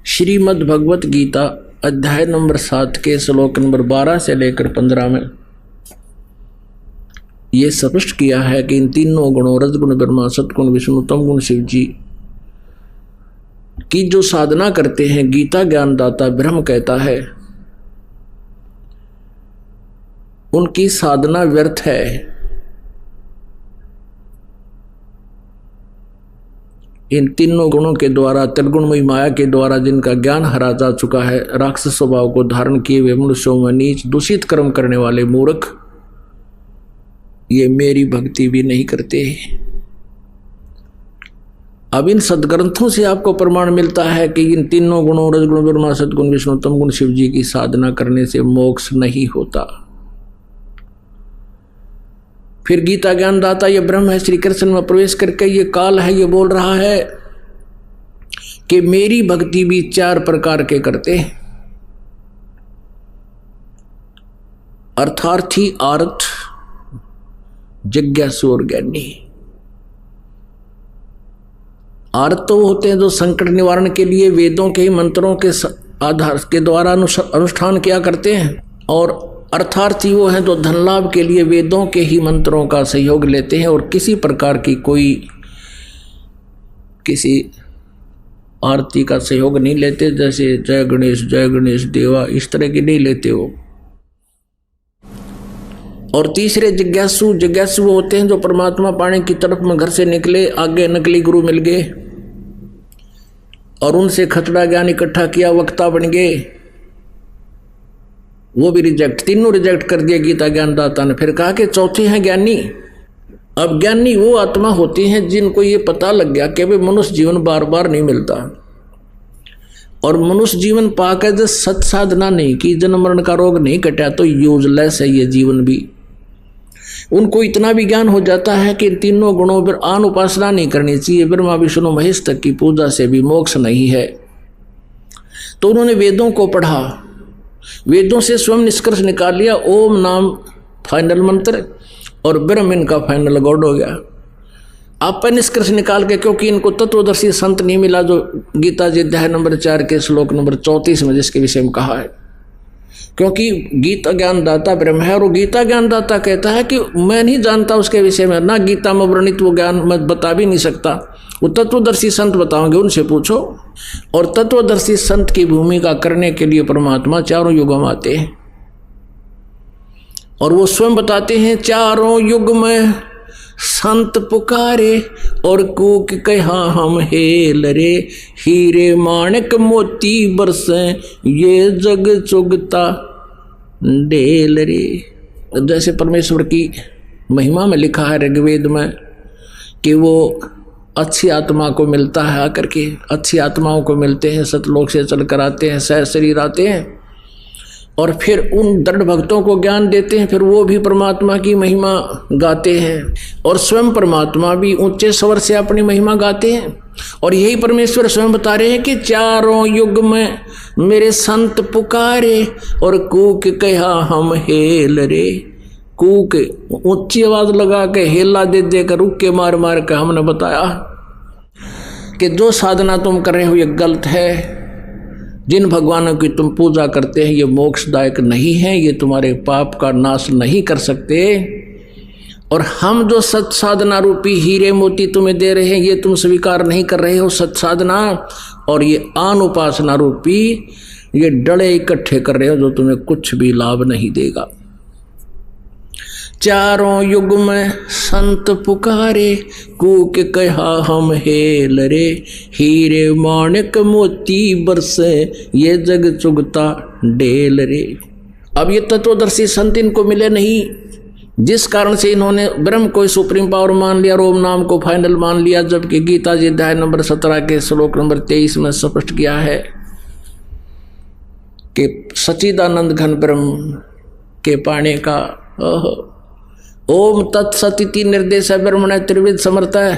श्रीमद् भगवत गीता अध्याय नंबर 7 के श्लोक नंबर 12 से लेकर 15 में ये स्पष्ट किया है कि इन तीनों गुणों रजगुण ब्रह्मा, सतगुण विष्णु, तमगुण शिव जी की जो साधना करते हैं, गीता ज्ञानदाता ब्रह्म कहता है उनकी साधना व्यर्थ है। इन तीनों गुणों के द्वारा, त्रिगुणमयी माया के द्वारा जिनका ज्ञान हरा जा चुका है, राक्षस स्वभाव को धारण किए हुए मनुष्यों में नीच दूषित कर्म करने वाले मूर्ख, ये मेरी भक्ति भी नहीं करते। अब इन सदग्रंथों से आपको प्रमाण मिलता है कि इन तीनों गुणों रजगुण ब्रह्मा, सतगुण विष्णु, तमगुण शिव जी की साधना करने से मोक्ष नहीं होता। फिर गीता ज्ञानदाता ये ब्रह्म है, श्री कृष्ण में प्रवेश करके ये काल है, ये बोल रहा है कि मेरी भक्ति भी 4 प्रकार के करते हैं। अर्थार्थी, आर्थ, जिज्ञासु और ज्ञानी। आर्त तो होते हैं जो संकट निवारण के लिए वेदों के मंत्रों के आधार के द्वारा अनुष्ठान किया करते हैं, और अर्थार्थी वो हैं जो धन लाभ के लिए वेदों के ही मंत्रों का सहयोग लेते हैं और किसी प्रकार की किसी आरती का सहयोग नहीं लेते, जैसे जय गणेश देवा इस तरह की नहीं लेते हो। और तीसरे जिज्ञासु होते हैं जो परमात्मा पाने की तरफ में घर से निकले, आगे नकली गुरु मिल गए और उनसे खतरा ज्ञान इकट्ठा किया, वक्ता बन गए, वो भी रिजेक्ट, तीनों रिजेक्ट कर दिए गीता ज्ञानदाता ने। फिर कहा कि चौथे हैं ज्ञानी। अब ज्ञानी वो आत्मा होती हैं जिनको ये पता लग गया कि भाई मनुष्य जीवन बार बार नहीं मिलता, और मनुष्य जीवन पाकर जब सत साधना नहीं की, जन्म मरण का रोग नहीं कटा, तो यूजलेस है ये जीवन भी। उनको इतना भी ज्ञान हो जाता है कि इन तीनों गुणों पर आन उपासना नहीं करनी चाहिए, ब्रह्मा विष्णु महेश तक की पूजा से भी मोक्ष नहीं है। तो उन्होंने वेदों को पढ़ा, वेदों से स्वयं निष्कर्ष निकाल लिया, ओम नाम फाइनल मंत्र, और ब्रह्म इनका फाइनल गॉड हो गया। आप निष्कर्ष निकाल के, क्योंकि इनको तत्वदर्शी संत नहीं मिला जो गीता जी अध्याय नंबर 4 के श्लोक नंबर 34 में जिसके विषय में कहा है, क्योंकि गीता ज्ञानदाता ब्रह्म है और वो गीता ज्ञानदाता कहता है कि मैं नहीं जानता उसके विषय में, ना गीता में वर्णित वो ज्ञान मैं बता भी नहीं सकता, वो तत्वदर्शी संत बताओगे, उनसे पूछो। और तत्वदर्शी संत की भूमिका करने के लिए परमात्मा चारों युगों में आते हैं और वो स्वयं बताते हैं, चारों युग में संत पुकारे और कूक कहा हम हेल रे, हीरे माणिक मोती बरसे ये जग चुगता ढेल रे। जैसे परमेश्वर की महिमा में लिखा है ऋग्वेद में कि वो अच्छी आत्मा को मिलता है, आकर के अच्छी आत्माओं को मिलते हैं, सतलोक से चल कर आते हैं, सह शरीर आते हैं और फिर उन दृढ़ भक्तों को ज्ञान देते हैं, फिर वो भी परमात्मा की महिमा गाते हैं और स्वयं परमात्मा भी ऊंचे स्वर से अपनी महिमा गाते हैं। और यही परमेश्वर स्वयं बता रहे हैं कि चारों युग में मेरे संत पुकारे और कूक कहा हम हेल रे। कूक ऊंची आवाज लगा के, हेला दे दे कर, रुक के मार मार के हमने बताया कि जो साधना तुम कर रहे हो ये गलत है, जिन भगवानों की तुम पूजा करते हैं ये मोक्षदायक नहीं है, ये तुम्हारे पाप का नाश नहीं कर सकते, और हम जो सत साधना रूपी हीरे मोती तुम्हें दे रहे हैं ये तुम स्वीकार नहीं कर रहे हो सत साधना, और ये आन उपासना रूपी ये डले इकट्ठे कर रहे हो जो तुम्हें कुछ भी लाभ नहीं देगा। चारों युग में संत पुकारे कूक कहा हम हेल रे, हीरे माणिक मोती बरसे ये जग चुगता ढेल रे। अब ये तत्वदर्शी संत इनको मिले नहीं, जिस कारण से इन्होंने ब्रह्म को सुप्रीम पावर मान लिया, ओम नाम को फाइनल मान लिया, जबकि गीता जी अध्याय नंबर 17 के श्लोक नंबर 23 में स्पष्ट किया है कि सच्चिदानंद घन ब्रह्म के पाने का ओम तत्सति निर्देश है ब्रह्मण त्रिविध समर्थ है।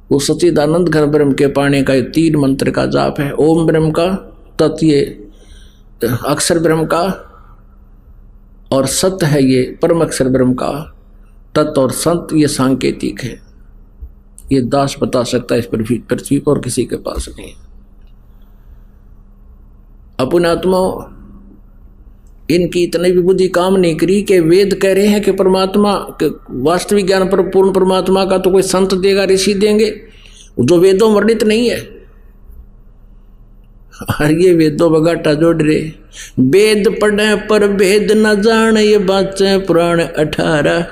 वो सच्चिदानंद घन ब्रह्म के पाने का 3 मंत्र का जाप है। ओम ब्रह्म का, तत् ये अक्षर ब्रह्म का, और सत्य है ये परम अक्षर ब्रह्म का। तत् और संत ये सांकेतिक है, ये दास बता सकता है इस पृथ्वी पर और किसी के पास नहीं। अपने आत्मा इनकी इतनी भी बुद्धि काम नहीं करी कि वेद कह रहे हैं कि परमात्मा वास्तविक ज्ञान पर पूर्ण परमात्मा का तो कोई संत देगा, ऋषि देंगे, जो वेदों वर्णित नहीं है। और ये वेदों बगाटा जोड़ रहे, वेद पढ़े पर भेद न जाने ये बाचे पुराण 18,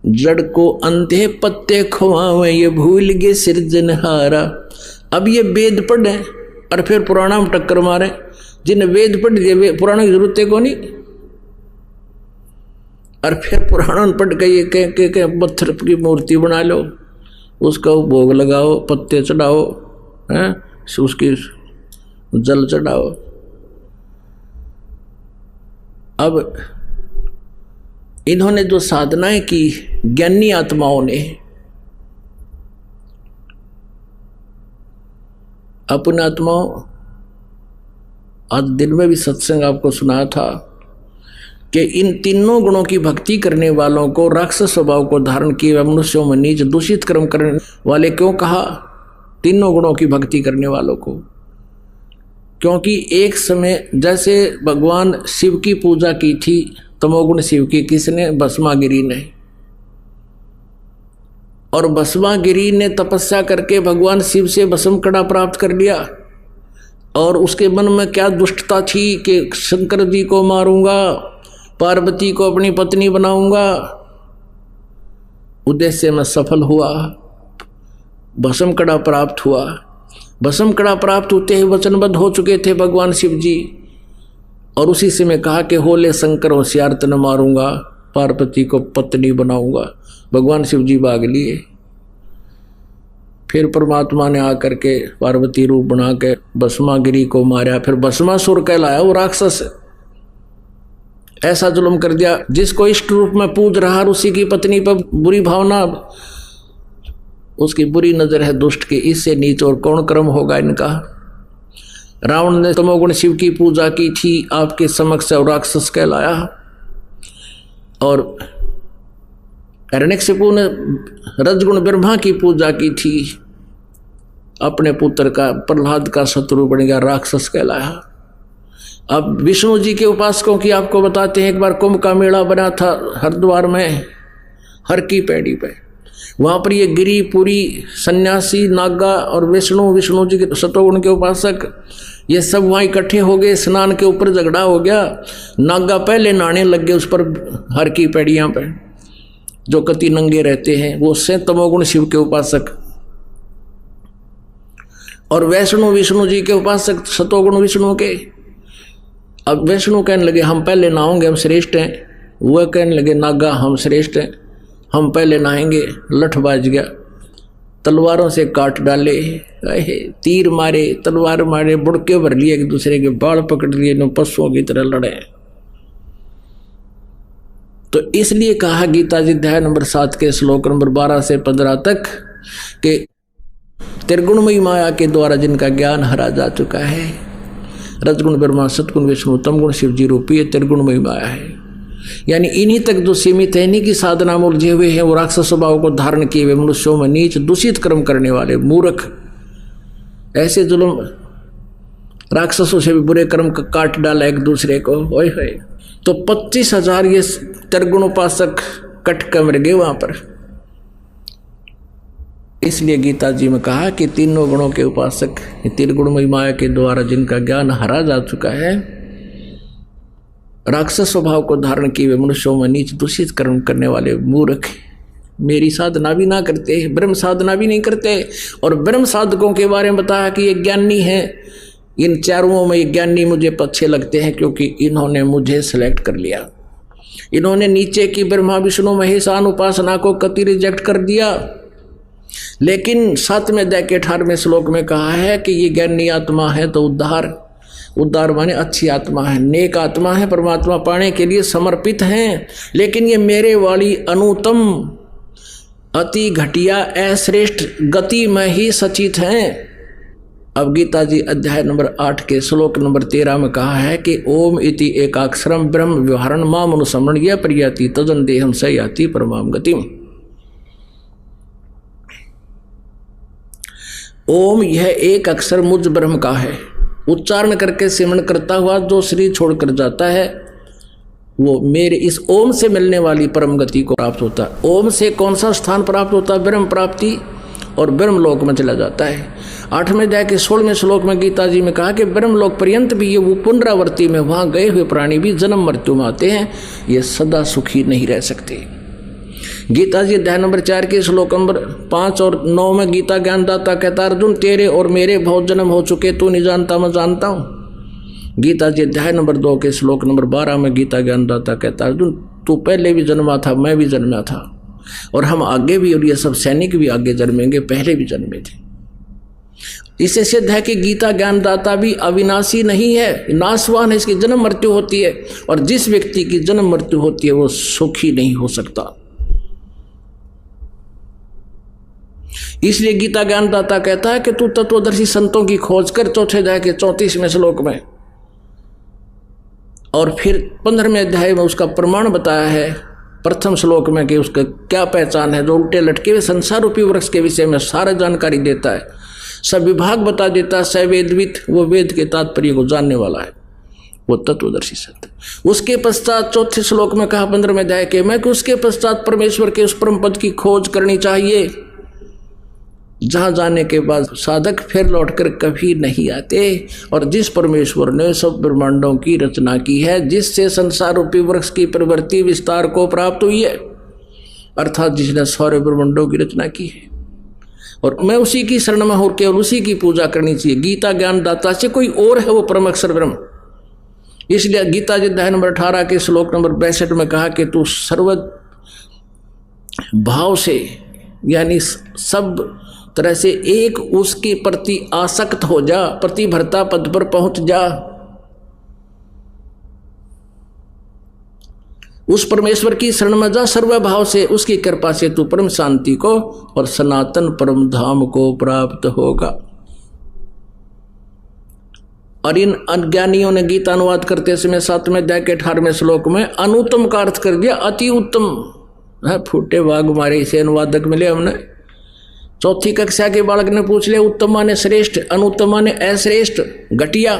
जड़ को अंधे पत्ते खुआवे ये भूल गए सिरजनहारा। अब ये वेद पढ़े और फिर पुराना में टक्कर मारे, जिन्हें वेद पढ़ दिए पुराना की जरूरत है को नहीं, और फिर पुराना पढ़ के ये कह पत्थर की मूर्ति बना लो, उसका भोग लगाओ, पत्ते चढ़ाओ, हैं उसकी जल चढ़ाओ। अब इन्होंने जो साधनाएं की ज्ञानी आत्माओं ने, अपने आत्माओं, आज दिन में भी सत्संग आपको सुनाया था कि इन तीनों गुणों की भक्ति करने वालों को राक्षस स्वभाव को धारण किए हुए मनुष्यों में नीच दूषित कर्म करने वाले क्यों कहा? तीनों गुणों की भक्ति करने वालों को, क्योंकि एक समय जैसे भगवान शिव की पूजा की थी, तमोगुण शिव की, किसने? भस्मागिरी ने। और भस्मागिरी ने तपस्या करके भगवान शिव से भस्म कड़ा प्राप्त कर लिया, और उसके मन में क्या दुष्टता थी कि शंकर जी को मारूंगा, पार्वती को अपनी पत्नी बनाऊंगा। उद्देश्य में सफल हुआ, भस्म कड़ा प्राप्त हुआ। भस्म कड़ा प्राप्त होते ही वचनबद्ध हो चुके थे भगवान शिव जी, और उसी से मैं कहा कि होले शंकर होशियार तन मारूंगा, पार्वती को पत्नी बनाऊंगा। भगवान शिव जी भाग लिए। फिर परमात्मा ने आकर के पार्वती रूप बना के भस्मागिरी को मारा। फिर भस्मासुर कहलाया, वो राक्षस ऐसा जुल्म कर दिया, जिसको इष्ट रूप में पूज रहा उसी की पत्नी पर बुरी भावना, उसकी बुरी नजर है दुष्ट की, इससे नीच और कौन कर्म होगा इनका। रावण ने तमोगुण शिव की पूजा की थी आपके समक्ष और राक्षस कहलाया, और हिरण्यकशिपु ने रजगुण ब्रह्मा की पूजा की थी, अपने पुत्र का प्रहलाद का शत्रु बन गया, राक्षस कहलाया। अब विष्णु जी के उपासकों की आपको बताते हैं। एक बार कुंभ का मेला बना था हरिद्वार में, हर की पैड़ी पे। वहां पर ये गिरी पुरी सन्यासी नागा और विष्णु जी के शतोगुण के उपासक ये सब वहां इकट्ठे हो गए। स्नान के ऊपर झगड़ा हो गया, नागा पहले नहाने लग गए उस पर हर की पैड़ियां पे, जो कति नंगे रहते हैं, वो से तमोगुण शिव के उपासक, और विष्णु जी के उपासक शतोगुण विष्णु के। अब विष्णु कहने लगे हम पहले नहाओगे, हम श्रेष्ठ हैं। वह कहने लगे नागा हम श्रेष्ठ हैं, हम पहले नहाएंगे। लठ बाज गया, तलवारों से काट डाले, तीर मारे, तलवार मारे, बुड़के भर लिए, एक दूसरे के बाल पकड़ लिए, नो पशुओं की तरह लड़े। तो इसलिए कहा गीता जी अध्याय नंबर 7 के श्लोक नंबर 12 से 15 तक के त्रिगुणमयी माया के द्वारा जिनका ज्ञान हरा जा चुका है, रजगुण ब्रह्मा सतगुण विष्णु तमगुण शिव जी रूपी ये त्रिगुणमयी माया है। यानी इन्हीं तक जो सीमित है, इन्हीं की साधना में उलझे हुए हैं, वो राक्षस स्वभाव को धारण किए हुए मनुष्यों में नीच दूषित कर्म करने वाले मूर्ख, ऐसे जुल्म राक्षसों से भी बुरे कर्म का काट डाला एक दूसरे को। ओए होए, तो 25,000 ये त्रिगुण उपासक कट कर मर गए वहां पर। इसलिए गीता जी में कहा कि तीनों गुणों के उपासक, त्रिगुणमयी माया के द्वारा जिनका ज्ञान हरा जा चुका है, राक्षस स्वभाव को धारण किए हुए मनुष्यों में नीच दूषित कर्म करने वाले मूर्ख मेरी साधना भी ना करते, ब्रह्म साधना भी नहीं करते। और ब्रह्म साधकों के बारे में बताया कि ये ज्ञानी है। इन चारों में ये ज्ञानी मुझे अच्छे लगते हैं क्योंकि इन्होंने मुझे सिलेक्ट कर लिया। इन्होंने नीचे की ब्रह्मा विष्णु महेशान उपासना को कति रिजेक्ट कर दिया, लेकिन 7वें अध्याय के 18वें श्लोक में कहा है कि ये ज्ञानी आत्मा है तो उद्धार माने अच्छी आत्मा है, नेक आत्मा है, परमात्मा पाने के लिए समर्पित हैं। लेकिन ये मेरे वाली अनुत्तम अति घटिया अश्रेष्ठ गति में ही सचित हैं। अब गीता जी अध्याय नंबर 8 के श्लोक नंबर 13 में कहा है कि ओम इति एकाक्षरम ब्रह्म व्यवहारण माम अनुसमरण यह प्रयाति तजन देहम स याति परमाम गतिम। ओम यह एक अक्षर मुझ ब्रह्म का है, उच्चारण करके सिमरण करता हुआ जो शरीर छोड़कर जाता है वो मेरे इस ओम से मिलने वाली परम गति को प्राप्त होता है। ओम से कौन सा स्थान प्राप्त होता है? ब्रह्म प्राप्ति, और ब्रह्म लोक में चला जाता है। 8वें अध्याय के 16वें श्लोक में गीता जी में कहा कि ब्रह्म लोक पर्यंत भी ये वो पुनरावृत्ति में वहां गए हुए प्राणी भी जन्म मृत्यु में आते हैं, ये सदा सुखी नहीं रह सकते। गीता जी अध्याय नंबर 4 के श्लोक नंबर 5 और 9 में गीता ज्ञानदाता कहता अर्जुन तेरे और मेरे बहुत जन्म हो चुके, तू नहीं जानता मैं जानता हूँ। गीता जी अध्याय नंबर 2 के श्लोक नंबर 12 में गीता ज्ञानदाता कहता अर्जुन तू पहले भी जन्मा था, मैं भी जन्मा था, और हम आगे भी, और ये सब सैनिक भी आगे जन्मेंगे, पहले भी जन्मे थे। इससे सिद्ध है कि गीता ज्ञानदाता भी अविनाशी नहीं है, नाशवान है, इसकी जन्म मृत्यु होती है, और जिस व्यक्ति की जन्म मृत्यु होती है वो सुखी नहीं हो सकता। इसलिए गीता ज्ञानदाता कहता है कि तू तत्वदर्शी संतों की खोज कर, 4 अध्याय के 34वें श्लोक में, और फिर 15वें अध्याय में उसका प्रमाण बताया है प्रथम श्लोक में कि उसका क्या पहचान है। जो उल्टे लटके हुए संसार रूपी वृक्ष के विषय में सारा जानकारी देता है, सब विभाग बता देता है, सवेदवित, वो वेद के तात्पर्य को जानने वाला है, वो तत्वदर्शी संत। उसके पश्चात 4 श्लोक में कहा 15वें अध्याय के में कि उसके पश्चात परमेश्वर के उस परम पद की खोज करनी चाहिए, जहां जाने के बाद साधक फिर लौटकर कभी नहीं आते, और जिस परमेश्वर ने सब ब्रह्मांडों की रचना की है, जिससे संसार रूपी वृक्ष की प्रवृत्ति विस्तार को प्राप्त हुई है, अर्थात जिसने सारे ब्रह्मांडों की रचना की है, और मैं उसी की शरण में होकर केवल उसी की पूजा करनी चाहिए। गीता ज्ञानदाता से कोई और है वो परम अक्षर ब्रह्म। इसलिए गीता जी अध्याय नंबर 18 के श्लोक नंबर 62 में कहा कि तू सर्व भाव से, यानी सब तरह से एक उसके प्रति आसक्त हो जा, प्रतिभरता पद पर पहुंच जा, उस परमेश्वर की शरण में जा सर्व भाव से, उसकी कृपा से तू परम शांति को और सनातन परम धाम को प्राप्त होगा। और इन अज्ञानियों ने गीता अनुवाद करते समय 7वें अध्याय के 18वें श्लोक में अनुत्तम का अर्थ कर दिया अति उत्तम। फूटे बाग मारे, इसे अनुवादक मिले हमने। चौथी कक्षा के बालक ने पूछ लिया, उत्तम माने श्रेष्ठ, अनुत्तम माने अश्रेष्ठ, घटिया।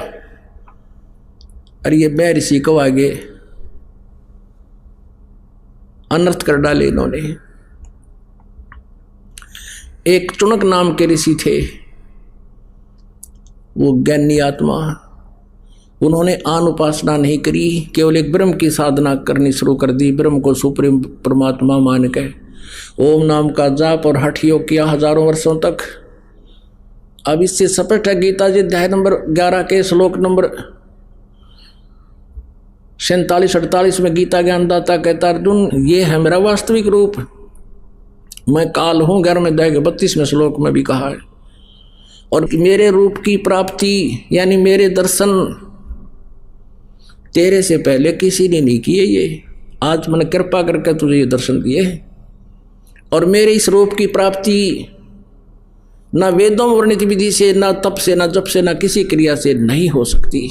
और ये बै ऋषि को आगे अनर्थ कर डाले इन्होंने। एक चुनक नाम के ऋषि थे, वो ज्ञानी आत्मा, उन्होंने आन उपासना नहीं करी, केवल एक ब्रह्म की साधना करनी शुरू कर दी। ब्रह्म को सुप्रीम परमात्मा मान के ओम नाम का जाप और हठ योग किया हजारों वर्षों तक। अब इससे स्पष्ट है गीता जी अध्याय नंबर 11 के श्लोक नंबर 47-48 में गीता ज्ञानदाता कहता, अर्जुन ये है मेरा वास्तविक रूप, मैं काल हूं। 11वें अध्याय के 32वें श्लोक में भी कहा है। और मेरे रूप की प्राप्ति यानी मेरे दर्शन तेरे से पहले किसी ने नहीं किए, ये आज मैंने कृपा करके तुझे ये दर्शन दिए। और मेरे इस रूप की प्राप्ति ना वेदों वर्णित विधि से, ना तप से, ना जप से, ना किसी क्रिया से नहीं हो सकती।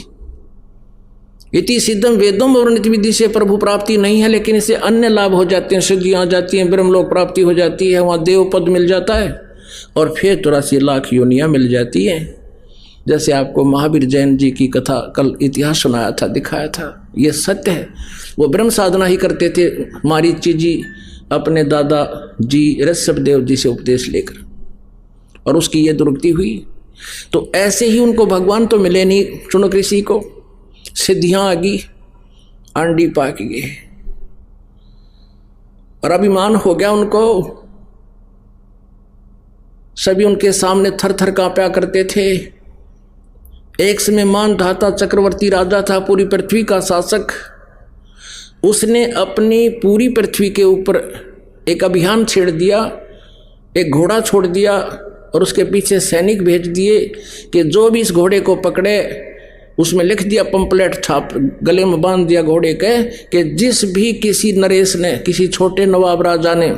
इति सिद्धम वेदों वर्णित विधि से प्रभु प्राप्ति नहीं है, लेकिन इससे अन्य लाभ हो जाते हैं, सिद्धियां आ जाती हैं, ब्रह्मलोक प्राप्ति हो जाती है, वहां देव पद मिल जाता है और फिर 83 लाख योनियां मिल जाती हैं। जैसे आपको महावीर जैन जी की कथा कल इतिहास सुनाया था, दिखाया था, ये सत्य है। वो ब्रह्म साधना ही करते थे, मारीची जी अपने दादा जी ऋषभदेव जी से उपदेश लेकर, और उसकी ये दुर्गति हुई। तो ऐसे ही उनको भगवान तो मिले नहीं, चुनक ऋषि को सिद्धियां आ गई, आंडी पाक गए और अभिमान हो गया उनको। सभी उनके सामने थर थर कांपा करते थे। एक समय मानधाता चक्रवर्ती राजा था, पूरी पृथ्वी का शासक। उसने अपनी पूरी पृथ्वी के ऊपर एक अभियान छेड़ दिया, एक घोड़ा छोड़ दिया और उसके पीछे सैनिक भेज दिए कि जो भी इस घोड़े को पकड़े, उसमें लिख दिया, पंपलेट छाप गले में बांध दिया घोड़े के, कि जिस भी किसी नरेश ने, किसी छोटे नवाब राजा ने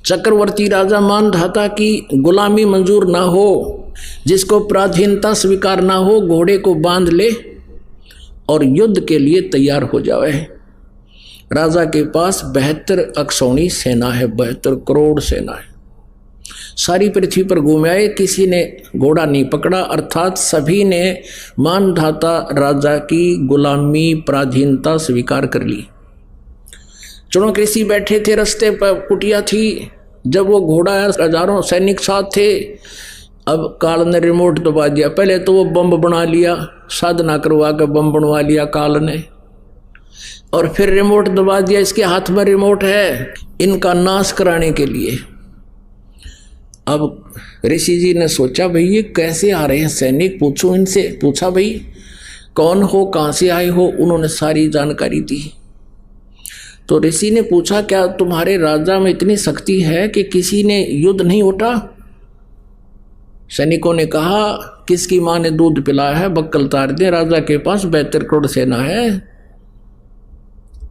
चक्रवर्ती राजा मानधाता की गुलामी मंजूर ना हो, जिसको पराधीनता स्वीकार ना हो, घोड़े को बांध ले और युद्ध के लिए तैयार हो जाए। राजा के पास 72 अक्षौणी सेना है, 72 करोड़ सेना है। सारी पृथ्वी पर घूम आए, किसी ने घोड़ा नहीं पकड़ा, अर्थात सभी ने मानधाता राजा की गुलामी पराधीनता स्वीकार कर ली। चुनक ऋषि बैठे थे, रास्ते पर कुटिया थी। जब वो घोड़ा आया, हजारों सैनिक साथ थे। अब काल ने रिमोट दबा दिया। पहले तो वो बम बना लिया, साधना करवा कर बम बनवा लिया काल ने, और फिर रिमोट दबा दिया। इसके हाथ में रिमोट है इनका नाश कराने के लिए। अब ऋषि जी ने सोचा, भाई ये कैसे आ रहे हैं सैनिक, पूछो इनसे। पूछा, भाई कौन हो, कहाँ से आए हो? उन्होंने सारी जानकारी दी। तो ऋषि ने पूछा, क्या तुम्हारे राजा में इतनी शक्ति है कि किसी ने युद्ध नहीं उठा? सैनिकों ने कहा, किसकी माँ ने दूध पिलाया है, बक्कल तार दे, राजा के पास 72 करोड़ सेना है,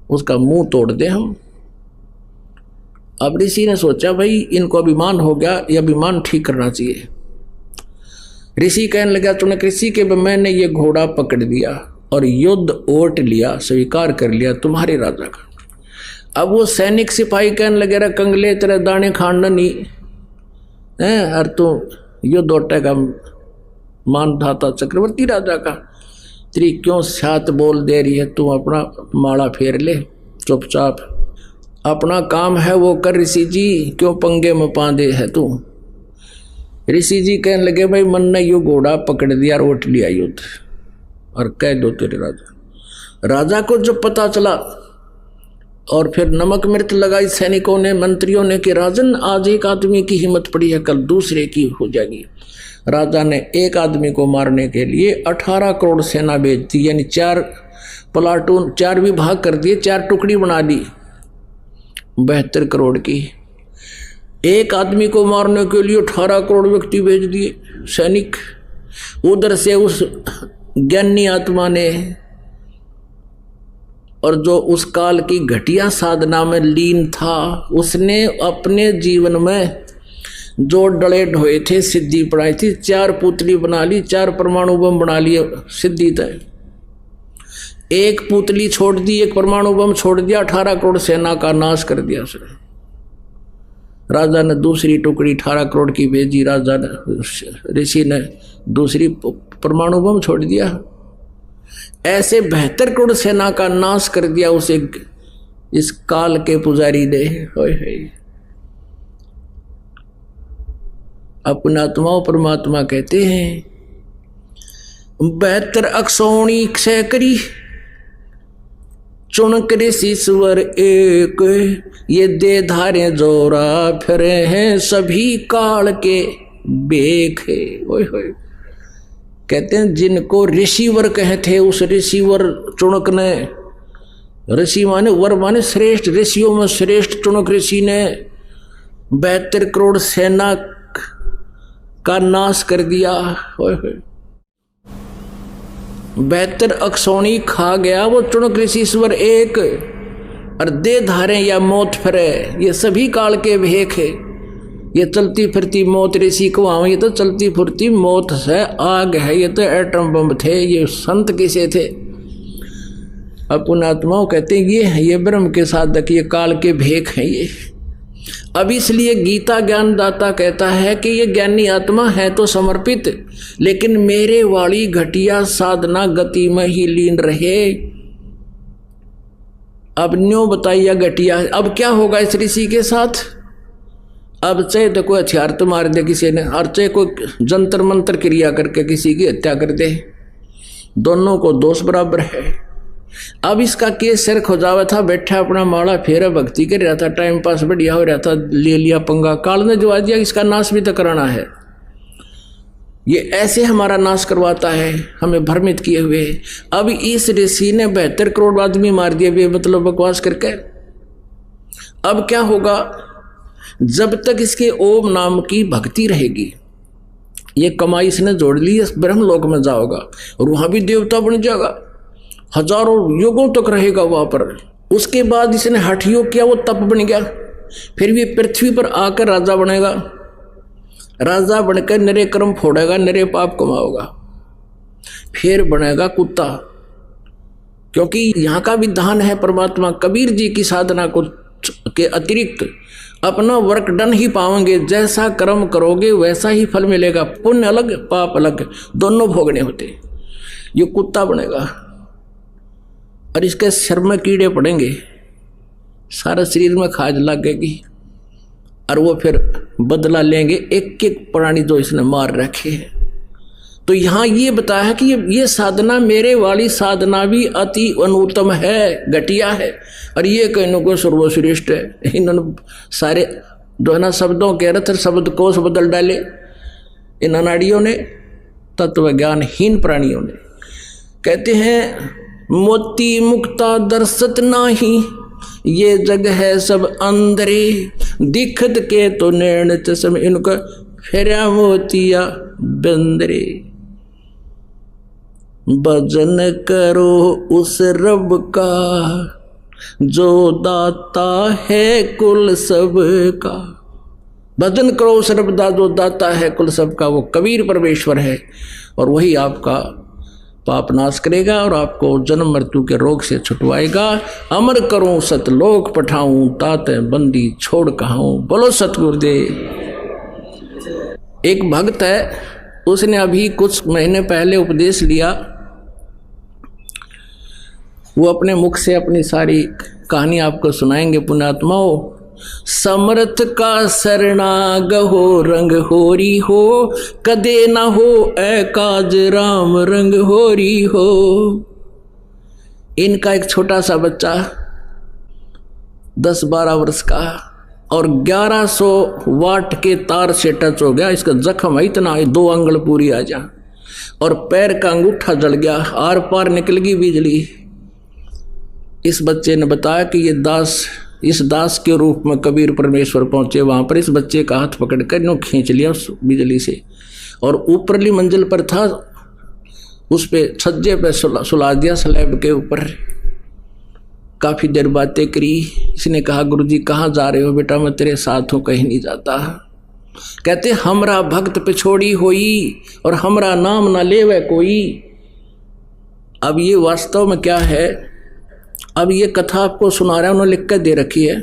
उसका मुंह तोड़ दे हम। अब ऋषि ने सोचा, भाई इनको अभिमान हो गया, ये अभिमान ठीक करना चाहिए। ऋषि कहने लगा, तूने ऋषि के मैंने ये घोड़ा पकड़ दिया और युद्ध ओट लिया, स्वीकार कर लिया तुम्हारे राजा का। अब वो सैनिक सिपाही कहने लगे, रे कंगले तेरे दाने खाना नहीं है, और तू युद्ध ओटेगा मानधाता चक्रवर्ती राजा का, तेरी क्यों साथ बोल दे रही है? तू अपना माला फेर ले, चुपचाप अपना काम है वो कर ऋषि जी, क्यों पंगे में पांदे है तू? ऋषि जी कहने लगे, भाई मन ने यू घोड़ा पकड़ दिया और उठ लिया युद्ध, और कह दो तेरे राजा। राजा को जब पता चला और फिर नमक मिर्च लगाई सैनिकों ने, मंत्रियों ने, कि राजन आज एक आदमी की हिम्मत पड़ी है, कल दूसरे की हो जाएगी। राजा ने एक आदमी को मारने के लिए 18 करोड़ सेना भेज दी, यानी 4 प्लाटून, 4 विभाग कर दिए, 4 टुकड़ी बना दी 72 करोड़ की। एक आदमी को मारने के लिए 18 करोड़ व्यक्ति भेज दिए सैनिक। उधर से उस ज्ञानी आत्मा ने, और जो उस काल की घटिया साधना में लीन था, उसने अपने जीवन में जो डले ढोए थे सिद्धि पढ़ाई थी, 4 पुतली बना ली, 4 परमाणु बम बना लिए, सिद्धि तय। एक पुतली छोड़ दी, एक परमाणु बम छोड़ दिया, 18 करोड़ सेना का नाश कर दिया उसने। राजा ने दूसरी टुकड़ी 18 करोड़ की भेजी, राजा ने ऋषि ने दूसरी परमाणु बम छोड़ दिया। ऐसे 72 करोड़ सेना का नाश कर दिया उसे इस काल के पुजारी ने। अपने आत्मा परमात्मा कहते हैं 72 अक्षौणी क्षय करी, चुनक ऋषिश्वर एक, ये दे धारे जोरा फिरे हैं सभी काल के बेख। ओए होए, कहते हैं जिनको ऋषिवर कहे थे, उस ऋषिवर चुनक ने, ऋषि माने वर माने श्रेष्ठ, ऋषियों में श्रेष्ठ चुनक ऋषि ने 72 करोड़ सेना का नाश कर दिया। 72 अक्षौणी खा गया वो चुनक ऋषिश्वर एक, और दे धारे या मौत फिरे, ये सभी काल के भेख है। ये चलती फिरती मौत ऋषि को आवे, ये तो चलती फिरती मौत है, आग है, ये तो एटम बम थे। ये संत किसे थे? पुण्यात्माओं कहते हैं ये ब्रह्म के साधक, ये काल के भेख हैं ये। अब इसलिए गीता ज्ञानदाता कहता है कि ये ज्ञानी आत्मा है तो समर्पित, लेकिन मेरे वाली घटिया साधना गति में ही लीन रहे। अब न्यों बताइए घटिया, अब क्या होगा इस ऋषि के साथ? अब चाहे तो कोई हथियार तो मार दे किसी ने, और चाहे कोई जंतर मंत्र क्रिया करके किसी की हत्या कर दे, दोनों को दोष बराबर है। अब इसका केस सिर खोजावा था, बैठा अपना माला फेरा भक्ति कर रहा था, टाइम पास बढ़िया हो रहा था, ले लिया पंगा, काल ने जो आ दिया इसका नाश भी तो कराना है। ये ऐसे हमारा नाश करवाता है, हमें भ्रमित किए हुए। अब इस ऋषि ने 72 करोड़ आदमी मार दिया बेमतलब बकवास करके। अब क्या होगा? जब तक इसके ओम नाम की भक्ति रहेगी, ये कमाई इसने जोड़ ली, इस ब्रह्मलोक में जाओगा और वहां भी देवता बन जाएगा, हजारों युगों तक रहेगा वहां पर। उसके बाद इसने हठ योग किया, वो तप बन गया, फिर भी पृथ्वी पर आकर राजा बनेगा, राजा बनकर नरे कर्म फोड़ेगा, नरे पाप कमाओगा, फिर बनेगा कुत्ता। क्योंकि यहाँ का विधान है परमात्मा कबीर जी की साधना को के अतिरिक्त अपना वर्क डन ही पाओगे, जैसा कर्म करोगे वैसा ही फल मिलेगा, पुण्य अलग पाप अलग, दोनों भोगने होते। ये कुत्ता बनेगा और इसके सिर में कीड़े पड़ेंगे, सारा शरीर में खाज लगेगी, और वो फिर बदला लेंगे एक एक प्राणी जो इसने मार रखे हैं। तो यहाँ ये बताया है कि ये साधना मेरे वाली साधना भी अति अनुत्तम है, घटिया है, और ये कहने को सर्वश्रेष्ठ है। इन्होंने सारे दोनों शब्दों के अर्थ शब्द कोश बदल डाले इन अनाड़ियों ने, तत्व ज्ञानहीन प्राणियों ने। कहते हैं मोती मुक्ता दर्शत नाही, ये जग है सब अंधरे, दिखत के तो नैन चश्म इनका फेरा मोतिया बंदरे। भजन करो उस रब का जो दाता है कुल सब का। भजन करो उस रब का जो दाता है कुल सब का, वो कबीर परमेश्वर है, और वही आपका पाप नाश करेगा और आपको जन्म मृत्यु के रोग से छुटवाएगा। अमर करूं सतलोक पठाऊं, ताते बंदी छोड़ कहाऊं। बोलो सतगुरुदेव। एक भक्त है, उसने अभी कुछ महीने पहले उपदेश लिया, वो अपने मुख से अपनी सारी कहानी आपको सुनाएंगे पुण्यात्माओं। समर्थ का शरणाग हो, रंग होरी हो, कदे ना हो ए काज राम रंग होरी हो। इनका एक छोटा सा बच्चा 10-12 वर्ष का और 1100 वाट के तार से टच हो गया। इसका जख्म है इतना, 2 अंगुल पूरी आ जा, और पैर का अंगूठा जल गया, आर पार निकल गई बिजली। इस बच्चे ने बताया कि इस दास के रूप में कबीर परमेश्वर पहुंचे। वहां पर इस बच्चे का हाथ पकड़कर इन्होंने खींच लिया उस बिजली से, और ऊपरली मंजिल पर था, उस पे छज्जे पे सुला दिया स्लैब के ऊपर। काफी देर बातें करी। इसने कहा गुरुजी कहाँ जा रहे हो? बेटा मैं तेरे साथ हूँ, कहीं नहीं जाता। कहते हमरा भक्त पिछोड़ी होई और हमरा नाम ना लेवे कोई। अब ये वास्तव में क्या है, अब ये कथा आपको सुना रहा है, उन्होंने लिख कर दे रखी है,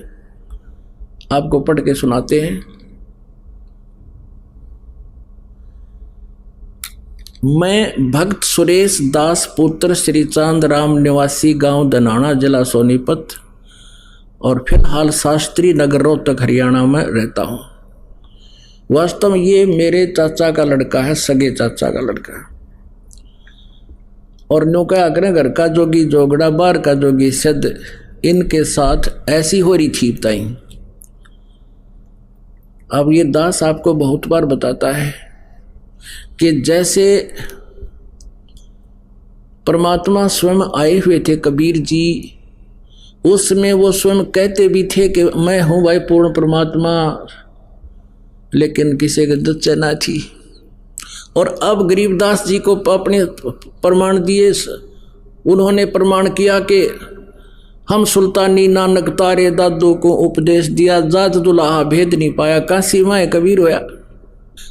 आपको पढ़ के सुनाते हैं। मैं भक्त सुरेश दास पुत्र श्री चांद राम निवासी गांव दनाना जिला सोनीपत और फिलहाल शास्त्री नगर रोहतक हरियाणा में रहता हूँ। वास्तव में ये मेरे चाचा का लड़का है, सगे चाचा का लड़का। और नो का अग्र घर का जोगी जोगड़ा बार का जोगी सिद्ध, इनके साथ ऐसी हो रही थी ताई। अब ये दास आपको बहुत बार बताता है कि जैसे परमात्मा स्वयं आए हुए थे कबीर जी, उसमें वो स्वयं कहते भी थे कि मैं हूं भाई पूर्ण परमात्मा, लेकिन किसी के दच्चे ना थी। और अब गरीबदास जी को अपने प्रमाण दिए, उन्होंने प्रमाण किया कि हम सुल्तानी नानक तारे दादू को उपदेश दिया, जात दुलाहा भेद नहीं पाया, काशी माए कबीर होया।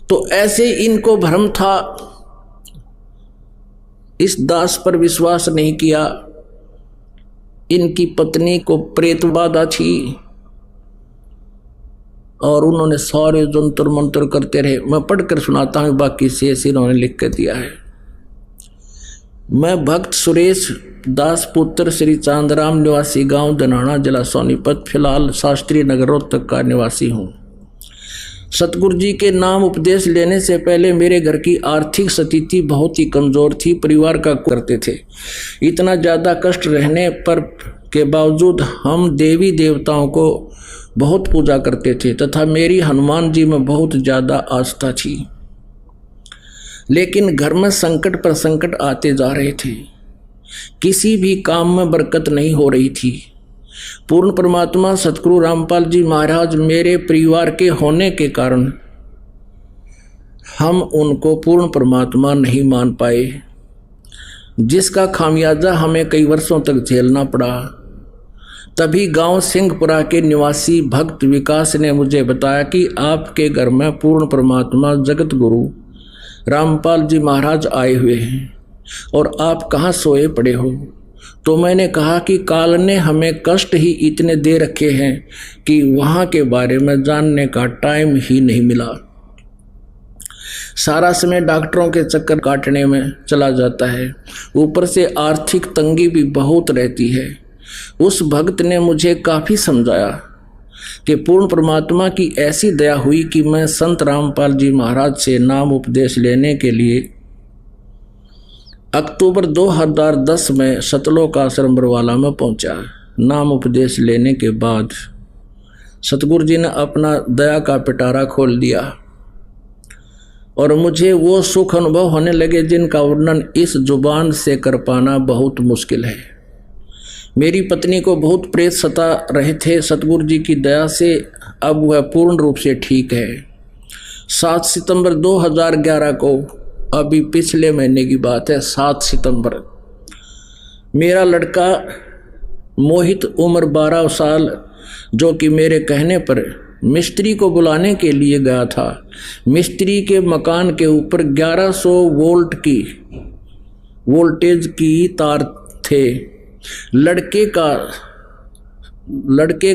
तो ऐसे इनको भ्रम था, इस दास पर विश्वास नहीं किया। इनकी पत्नी को प्रेत बाधा थी और उन्होंने सारे जंतर मंत्र करते रहे। मैं पढ़कर सुनाता हूं, बाकी शेष इन्होंने लिख कर दिया है। मैं भक्त सुरेश दास पुत्र श्री चांदराम निवासी गांव दनाना जिला सोनीपत, फिलहाल शास्त्री नगर रोहतक का निवासी हूं। सतगुरु जी के नाम उपदेश लेने से पहले मेरे घर की आर्थिक स्थिति बहुत ही कमजोर थी, परिवार का करते थे। इतना ज़्यादा कष्ट रहने पर के बावजूद हम देवी देवताओं को बहुत पूजा करते थे तथा मेरी हनुमान जी में बहुत ज़्यादा आस्था थी। लेकिन घर में संकट पर संकट आते जा रहे थे, किसी भी काम में बरकत नहीं हो रही थी। पूर्ण परमात्मा सतगुरु रामपाल जी महाराज मेरे परिवार के होने के कारण हम उनको पूर्ण परमात्मा नहीं मान पाए, जिसका खामियाजा हमें कई वर्षों तक झेलना पड़ा। तभी गांव सिंहपुरा के निवासी भक्त विकास ने मुझे बताया कि आपके घर में पूर्ण परमात्मा जगत गुरु रामपाल जी महाराज आए हुए हैं और आप कहाँ सोए पड़े हो। तो मैंने कहा कि काल ने हमें कष्ट ही इतने दे रखे हैं कि वहाँ के बारे में जानने का टाइम ही नहीं मिला। सारा समय डॉक्टरों के चक्कर काटने में चला जाता है, ऊपर से आर्थिक तंगी भी बहुत रहती है। उस भक्त ने मुझे काफ़ी समझाया कि पूर्ण परमात्मा की ऐसी दया हुई कि मैं संत रामपाल जी महाराज से नाम उपदेश लेने के लिए अक्टूबर 2010 में सतलोक आश्रम बरवाला में पहुंचा। नाम उपदेश लेने के बाद सतगुरु जी ने अपना दया का पिटारा खोल दिया और मुझे वो सुख अनुभव होने लगे जिनका वर्णन इस जुबान से कर पाना बहुत मुश्किल है। मेरी पत्नी को बहुत प्रेत सता रहे थे, सतगुरु जी की दया से अब वह पूर्ण रूप से ठीक है। 7 सितंबर 2011 को, अभी पिछले महीने की बात है, 7 सितंबर, मेरा लड़का मोहित उम्र 12 साल, जो कि मेरे कहने पर मिस्त्री को बुलाने के लिए गया था। मिस्त्री के मकान के ऊपर 1100 वोल्ट की वोल्टेज की तार थे। लड़के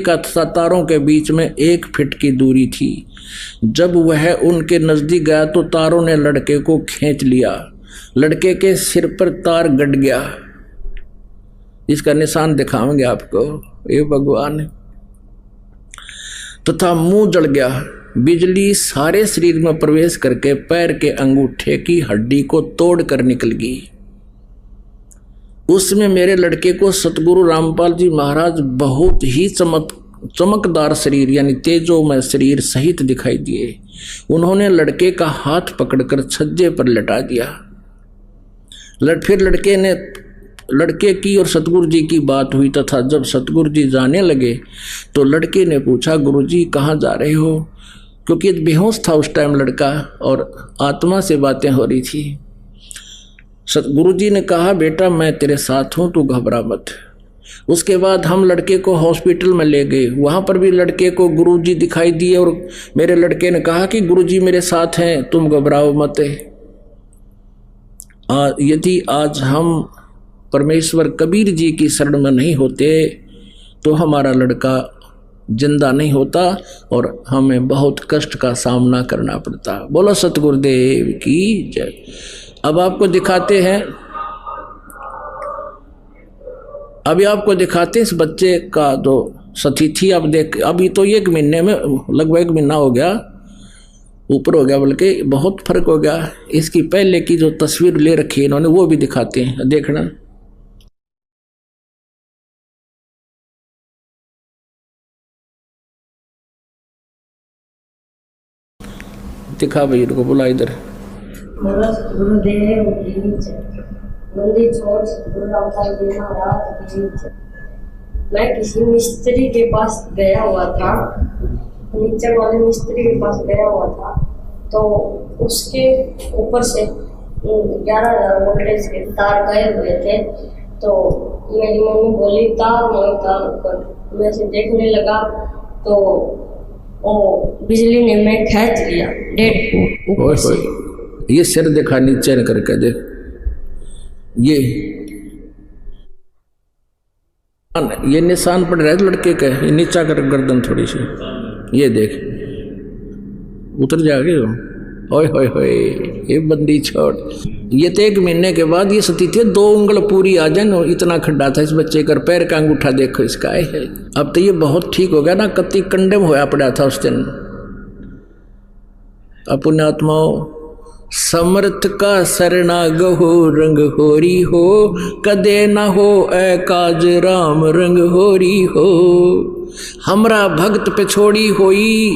का तारों के बीच में 1 फीट की दूरी थी। जब वह उनके नजदीक गया तो तारों ने लड़के को खींच लिया। लड़के के सिर पर तार गड़ गया, इसका निशान दिखाएंगे आपको, ये भगवान, तथा मुंह जल गया। बिजली सारे शरीर में प्रवेश करके पैर के अंगूठे की हड्डी को तोड़कर निकल गई। उसमें मेरे लड़के को सतगुरु रामपाल जी महाराज बहुत ही चमकदार शरीर यानी तेजोमय शरीर सहित दिखाई दिए। उन्होंने लड़के का हाथ पकड़कर छज्जे पर लटा दिया। फिर लड़के की और सतगुरु जी की बात हुई तथा जब सतगुरु जी जाने लगे तो लड़के ने पूछा, गुरु जी कहाँ जा रहे हो? क्योंकि बेहोश था उस टाइम लड़का और आत्मा से बातें हो रही थी। सतगुरु जी ने कहा, बेटा मैं तेरे साथ हूँ, तू घबरा मत। उसके बाद हम लड़के को हॉस्पिटल में ले गए। वहाँ पर भी लड़के को गुरुजी दिखाई दिए और मेरे लड़के ने कहा कि गुरुजी मेरे साथ हैं, तुम घबराओ मत। यदि आज हम परमेश्वर कबीर जी की शरण में नहीं होते तो हमारा लड़का जिंदा नहीं होता और हमें बहुत कष्ट का सामना करना पड़ता। बोलो सतगुरुदेव की जय। अब आपको दिखाते हैं, अभी आपको दिखाते हैं इस बच्चे का जो सतिथि। आप देख, अभी तो 1 महीने में, लगभग 1 महीना हो गया, ऊपर हो गया, बल्कि बहुत फर्क हो गया। इसकी पहले की जो तस्वीर ले रखी है इन्होंने वो भी दिखाते हैं, देखना। दिखा भाई, इनको बुला इधर। गुरुदेव की जय। मंदिर छोड़ गुरु रामपाल जी महाराज की जय। मैं किसी मिस्त्री के पास गया हुआ था, फर्नीचर वाले मिस्त्री के पास गया हुआ था, तो उसके ऊपर से 11,000 वोल्टेज के तार गए हुए थे। तो मेरी मम्मी बोली तार ऊपर, मैं से देखने लगा तो वो बिजली ने मैं खींच लिया 1.5 फुट ऊपर से। ये सिर देखा नीचे करके देख, ये निशान पड़ रहा है लड़के का, ये नीचा कर गर्दन थोड़ी सी, ये देख उतर जाएगी वो। ओए होए होए, ये बंदी छोड़। ये तो 1 महीने के बाद ये सतिथि 2 उंगल पूरी आ जाए, इतना खड्डा था इस बच्चे का। पैर का अंगूठा देखो इसका है। अब तो ये बहुत ठीक हो गया ना, कति कंडम होया पड़ा था उस दिन। अपने आत्माओं समर्थ का शरणाग हो, रंग होरी हो, कदे न हो ए काज राम रंग होरी हो। हमरा भक्त पे छोड़ी होई,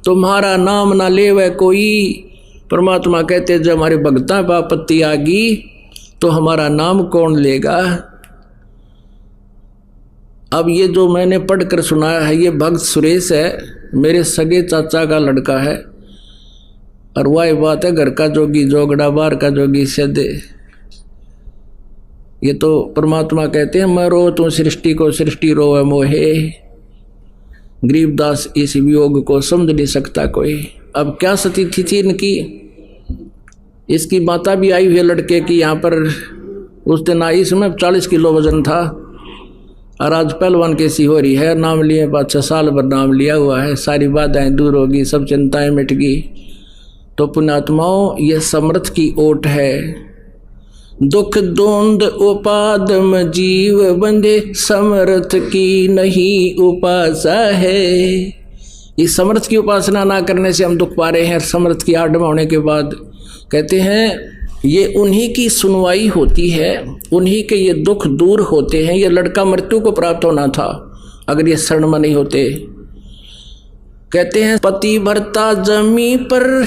तुम्हारा नाम ना लेवे कोई। परमात्मा कहते जब हमारे भक्ता पर आपत्ति आ गई तो हमारा नाम कौन लेगा। अब ये जो मैंने पढ़कर सुनाया है, ये भक्त सुरेश है, मेरे सगे चाचा का लड़का है। और वही बात है, घर का जोगी जोगड़ा, बाहर का जोगी सदे। ये तो परमात्मा कहते हैं मैं रो तू सृष्टि को, सृष्टि रोवे मोहे। गरीबदास इस वियोग को समझ नहीं सकता कोई। अब क्या स्थिति थी इनकी। इसकी माता भी आई हुई है लड़के की यहाँ पर। उस दिन आई, इसमें 40 किलो वजन था और आज पहलवान कैसी हो रही है। नाम लिए 5-6 साल भर नाम लिया हुआ है, सारी बाधाएं दूर होगी, सब चिंताएं मिट गई। तो पुण्यात्माओं, यह समर्थ की ओट है। दुख द्वंद उपादम जीव बंधे, समर्थ की नहीं उपासा है। इस समर्थ की उपासना ना करने से हम दुख पा रहे हैं। समर्थ की आड़ में होने के बाद कहते हैं ये उन्हीं की सुनवाई होती है, उन्हीं के ये दुख दूर होते हैं। ये लड़का मृत्यु को प्राप्त होना था अगर ये शरण में नहीं होते। कहते हैं पति भरता जमी पर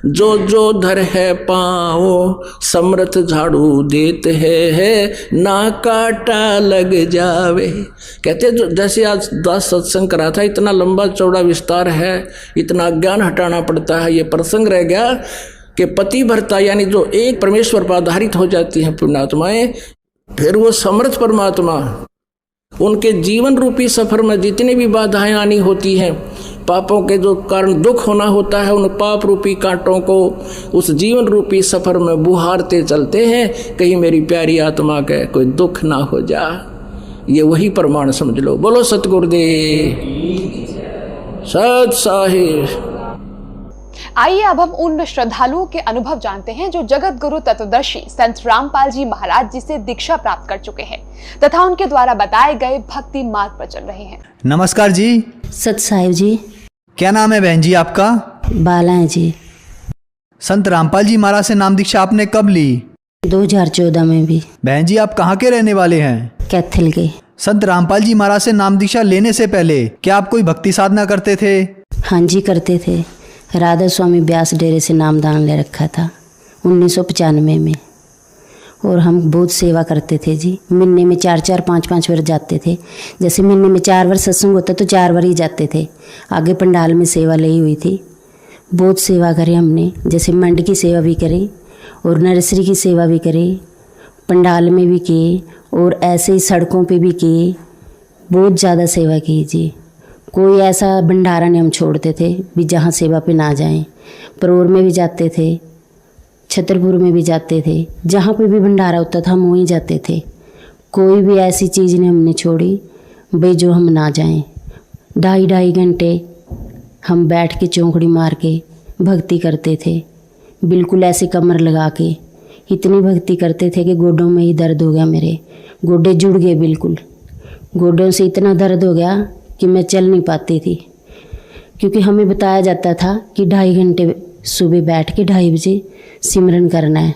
जो जो धर है पाँव, समर्थ झाड़ू देते है ना काटा लग जावे। कहते जो जैसे आज 10 सत्संग करा था, इतना लंबा चौड़ा विस्तार है, इतना ज्ञान हटाना पड़ता है। ये प्रसंग रह गया कि पति भरता यानी जो एक परमेश्वर पर आधारित हो जाती हैं पुण्यात्माएं, फिर वो समर्थ परमात्मा उनके जीवन रूपी सफर में जितनी भी बाधाएं आनी होती हैं, पापों के जो कारण दुख होना होता है, उन पाप रूपी कांटों को उस जीवन रूपी सफर में बुहारते चलते हैं, कहीं मेरी प्यारी आत्मा के कोई दुख ना हो जा। ये वही प्रमाण समझ लो। बोलो सतगुरुदेव सत साहिब। आइए अब हम उन श्रद्धालुओं के अनुभव जानते हैं जो जगत गुरु तत्वदर्शी संत रामपाल जी महाराज जी से दीक्षा प्राप्त कर चुके हैं तथा उनके द्वारा बताए गए भक्ति मार्ग पर चल रहे हैं। नमस्कार जी। सत साहिब जी। क्या नाम है बहन जी आपका? बाला है जी। संत रामपाल जी महाराज से नाम दीक्षा आपने कब ली? 2014 में भी। बहन जी आप कहाँ के रहने वाले हैं? कैथल के। संत रामपाल जी महाराज से नाम दीक्षा लेने से पहले क्या आप कोई भक्ति साधना करते थे? हाँ जी करते थे। राधा स्वामी व्यास डेरे से नामदान ले रखा था 1995 में, और हम बहुत सेवा करते थे जी। महीने में 4-4 5-5 बार जाते थे। जैसे महीने में 4 बार सत्संग होता तो 4 बार ही जाते थे। आगे पंडाल में सेवा ली हुई थी, बहुत सेवा करी हमने। जैसे मंड की सेवा भी करी और नर्सरी की सेवा भी करी, पंडाल में भी की और ऐसे ही सड़कों पे भी की। बहुत ज़्यादा सेवा की जी। कोई ऐसा भंडारा नहीं हम छोड़ते थे भी जहाँ सेवा पे ना जाएं। परोर में भी जाते थे, छतरपुर में भी जाते थे, जहाँ पे भी भंडारा होता था हम वहीं जाते थे। कोई भी ऐसी चीज़ नहीं हमने छोड़ी भाई जो हम ना जाएं। 2.5 घंटे हम बैठ के चौंकड़ी मार के भक्ति करते थे, बिल्कुल ऐसे कमर लगा के। इतनी भक्ति करते थे कि गोडों में ही दर्द हो गया, मेरे गोडे जुड़ गए बिल्कुल। गोडों से इतना दर्द हो गया कि मैं चल नहीं पाती थी, क्योंकि हमें बताया जाता था कि 2.5 घंटे सुबह बैठ के 2:30 बजे सिमरन करना है।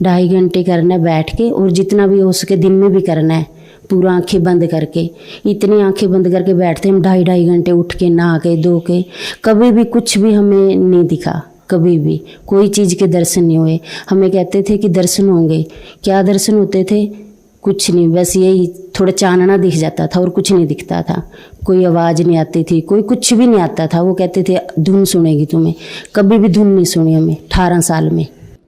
2.5 घंटे करना है बैठ के, और जितना भी हो सके दिन में भी करना है, पूरा आंखें बंद करके। इतनी आंखें बंद करके बैठते हम 2.5 घंटे, उठ के नहा के धो के। कभी भी कुछ भी हमें नहीं दिखा, कभी भी कोई चीज़ के दर्शन नहीं हुए। हमें कहते थे कि दर्शन होंगे, क्या दर्शन होते थे? कुछ नहीं, बस यही थोड़ा चानना दिख जाता था और कुछ नहीं दिखता था। कोई आवाज़ नहीं आती थी, कोई कुछ भी नहीं आता था। वो कहते थे धुन सुनेगी तुम्हें, कभी भी धुन नहीं सुनी हमें 18 साल में।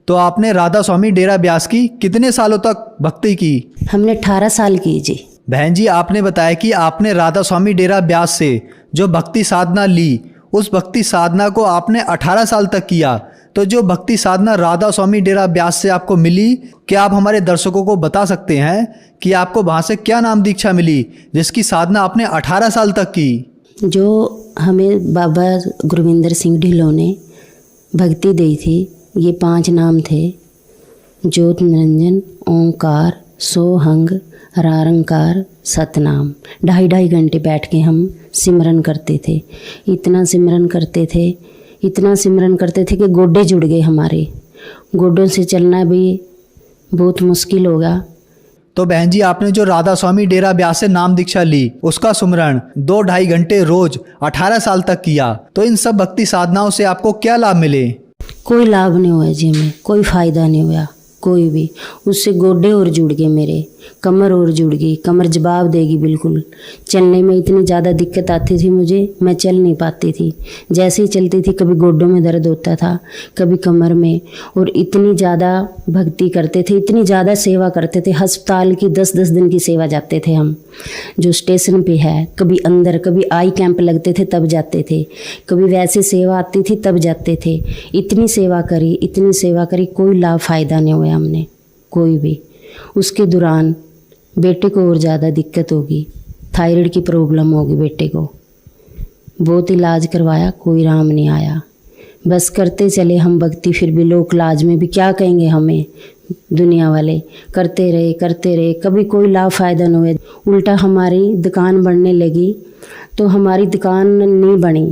तो आपने राधा स्वामी डेरा ब्यास की कितने सालों तक भक्ति की? हमने 18 साल की जी। बहन जी, आपने बताया कि आपने राधा स्वामी डेरा ब्यास से जो भक्ति साधना ली, उस भक्ति साधना को आपने 18 साल तक किया। तो जो भक्ति साधना राधा स्वामी डेरा ब्यास से आपको मिली, क्या आप हमारे दर्शकों को बता सकते हैं कि आपको वहाँ से क्या नाम दीक्षा मिली जिसकी साधना आपने 18 साल तक की? जो हमें बाबा गुरविंदर सिंह ढिल्लों ने भक्ति दी थी, ये 5 नाम थे: ज्योत निरंजन, ओंकार, सोहंग, रारंकार, सतनाम। 2.5 घंटे बैठ के हम सिमरन करते थे। इतना सिमरन करते थे, इतना सिमरन करते थे कि गोडे जुड़ गए हमारे। गोडों से चलना भी बहुत मुश्किल होगा। तो बहन जी, आपने जो राधा स्वामी डेरा ब्यास से नाम दीक्षा ली, उसका सुमरण 2-2.5 घंटे रोज 18 साल तक किया, तो इन सब भक्ति साधनाओं से आपको क्या लाभ मिले? कोई लाभ नहीं हुआ जी, हमें कोई फ़ायदा नहीं हुआ कोई भी। उससे गोडे और जुड़ गए मेरे, कमर और जुड़ गई, कमर जवाब देगी बिल्कुल। चलने में इतनी ज़्यादा दिक्कत आती थी मुझे, मैं चल नहीं पाती थी। जैसे ही चलती थी कभी गोडों में दर्द होता था, कभी कमर में। और इतनी ज़्यादा भक्ति करते थे, इतनी ज़्यादा सेवा करते थे। अस्पताल की 10-10 दिन की सेवा जाते थे हम, जो स्टेशन पे है। कभी अंदर, कभी आई कैंप लगते थे तब जाते थे, कभी वैसे सेवा आती थी तब जाते थे। इतनी सेवा करी, इतनी सेवा करी, कोई लाभ फ़ायदा नहीं हुआ हमने कोई भी। उसके दौरान बेटे को और ज़्यादा दिक्कत होगी, थायराइड की प्रॉब्लम होगी बेटे को। बहुत इलाज करवाया, कोई राम नहीं आया। बस करते चले हम भक्ति, फिर भी लोक लाज में भी क्या कहेंगे हमें दुनिया वाले। करते रहे, कभी कोई लाभ फ़ायदा नहीं हुआ। उल्टा हमारी दुकान बढ़ने लगी, तो हमारी दुकान नहीं बनी।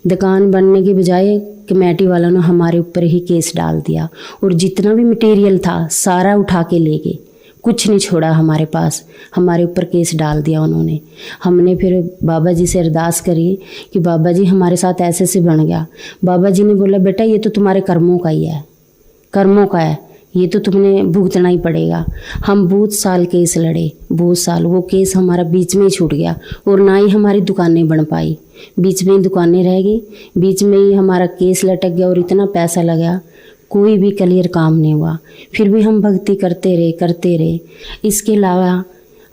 दुकान बनने के बजाय कमेटी वालों ने हमारे ऊपर ही केस डाल दिया, और जितना भी मटेरियल था सारा उठा के ले गए, कुछ नहीं छोड़ा हमारे पास। हमारे ऊपर केस डाल दिया उन्होंने। हमने फिर बाबा जी से अरदास करी कि बाबा जी हमारे साथ ऐसे से बन गया। बाबा जी ने बोला, बेटा ये तो तुम्हारे कर्मों का ही है, कर्मों का है, ये तो तुमने भुगतना ही पड़ेगा। हम बहुत साल केस लड़े, बहुत साल। वो केस हमारा बीच में ही छूट गया, और ना ही हमारी दुकानें बन पाई। बीच में ही दुकानें रह गई, बीच में ही हमारा केस लटक गया, और इतना पैसा लगा, कोई भी क्लियर काम नहीं हुआ। फिर भी हम भक्ति करते रहे। इसके अलावा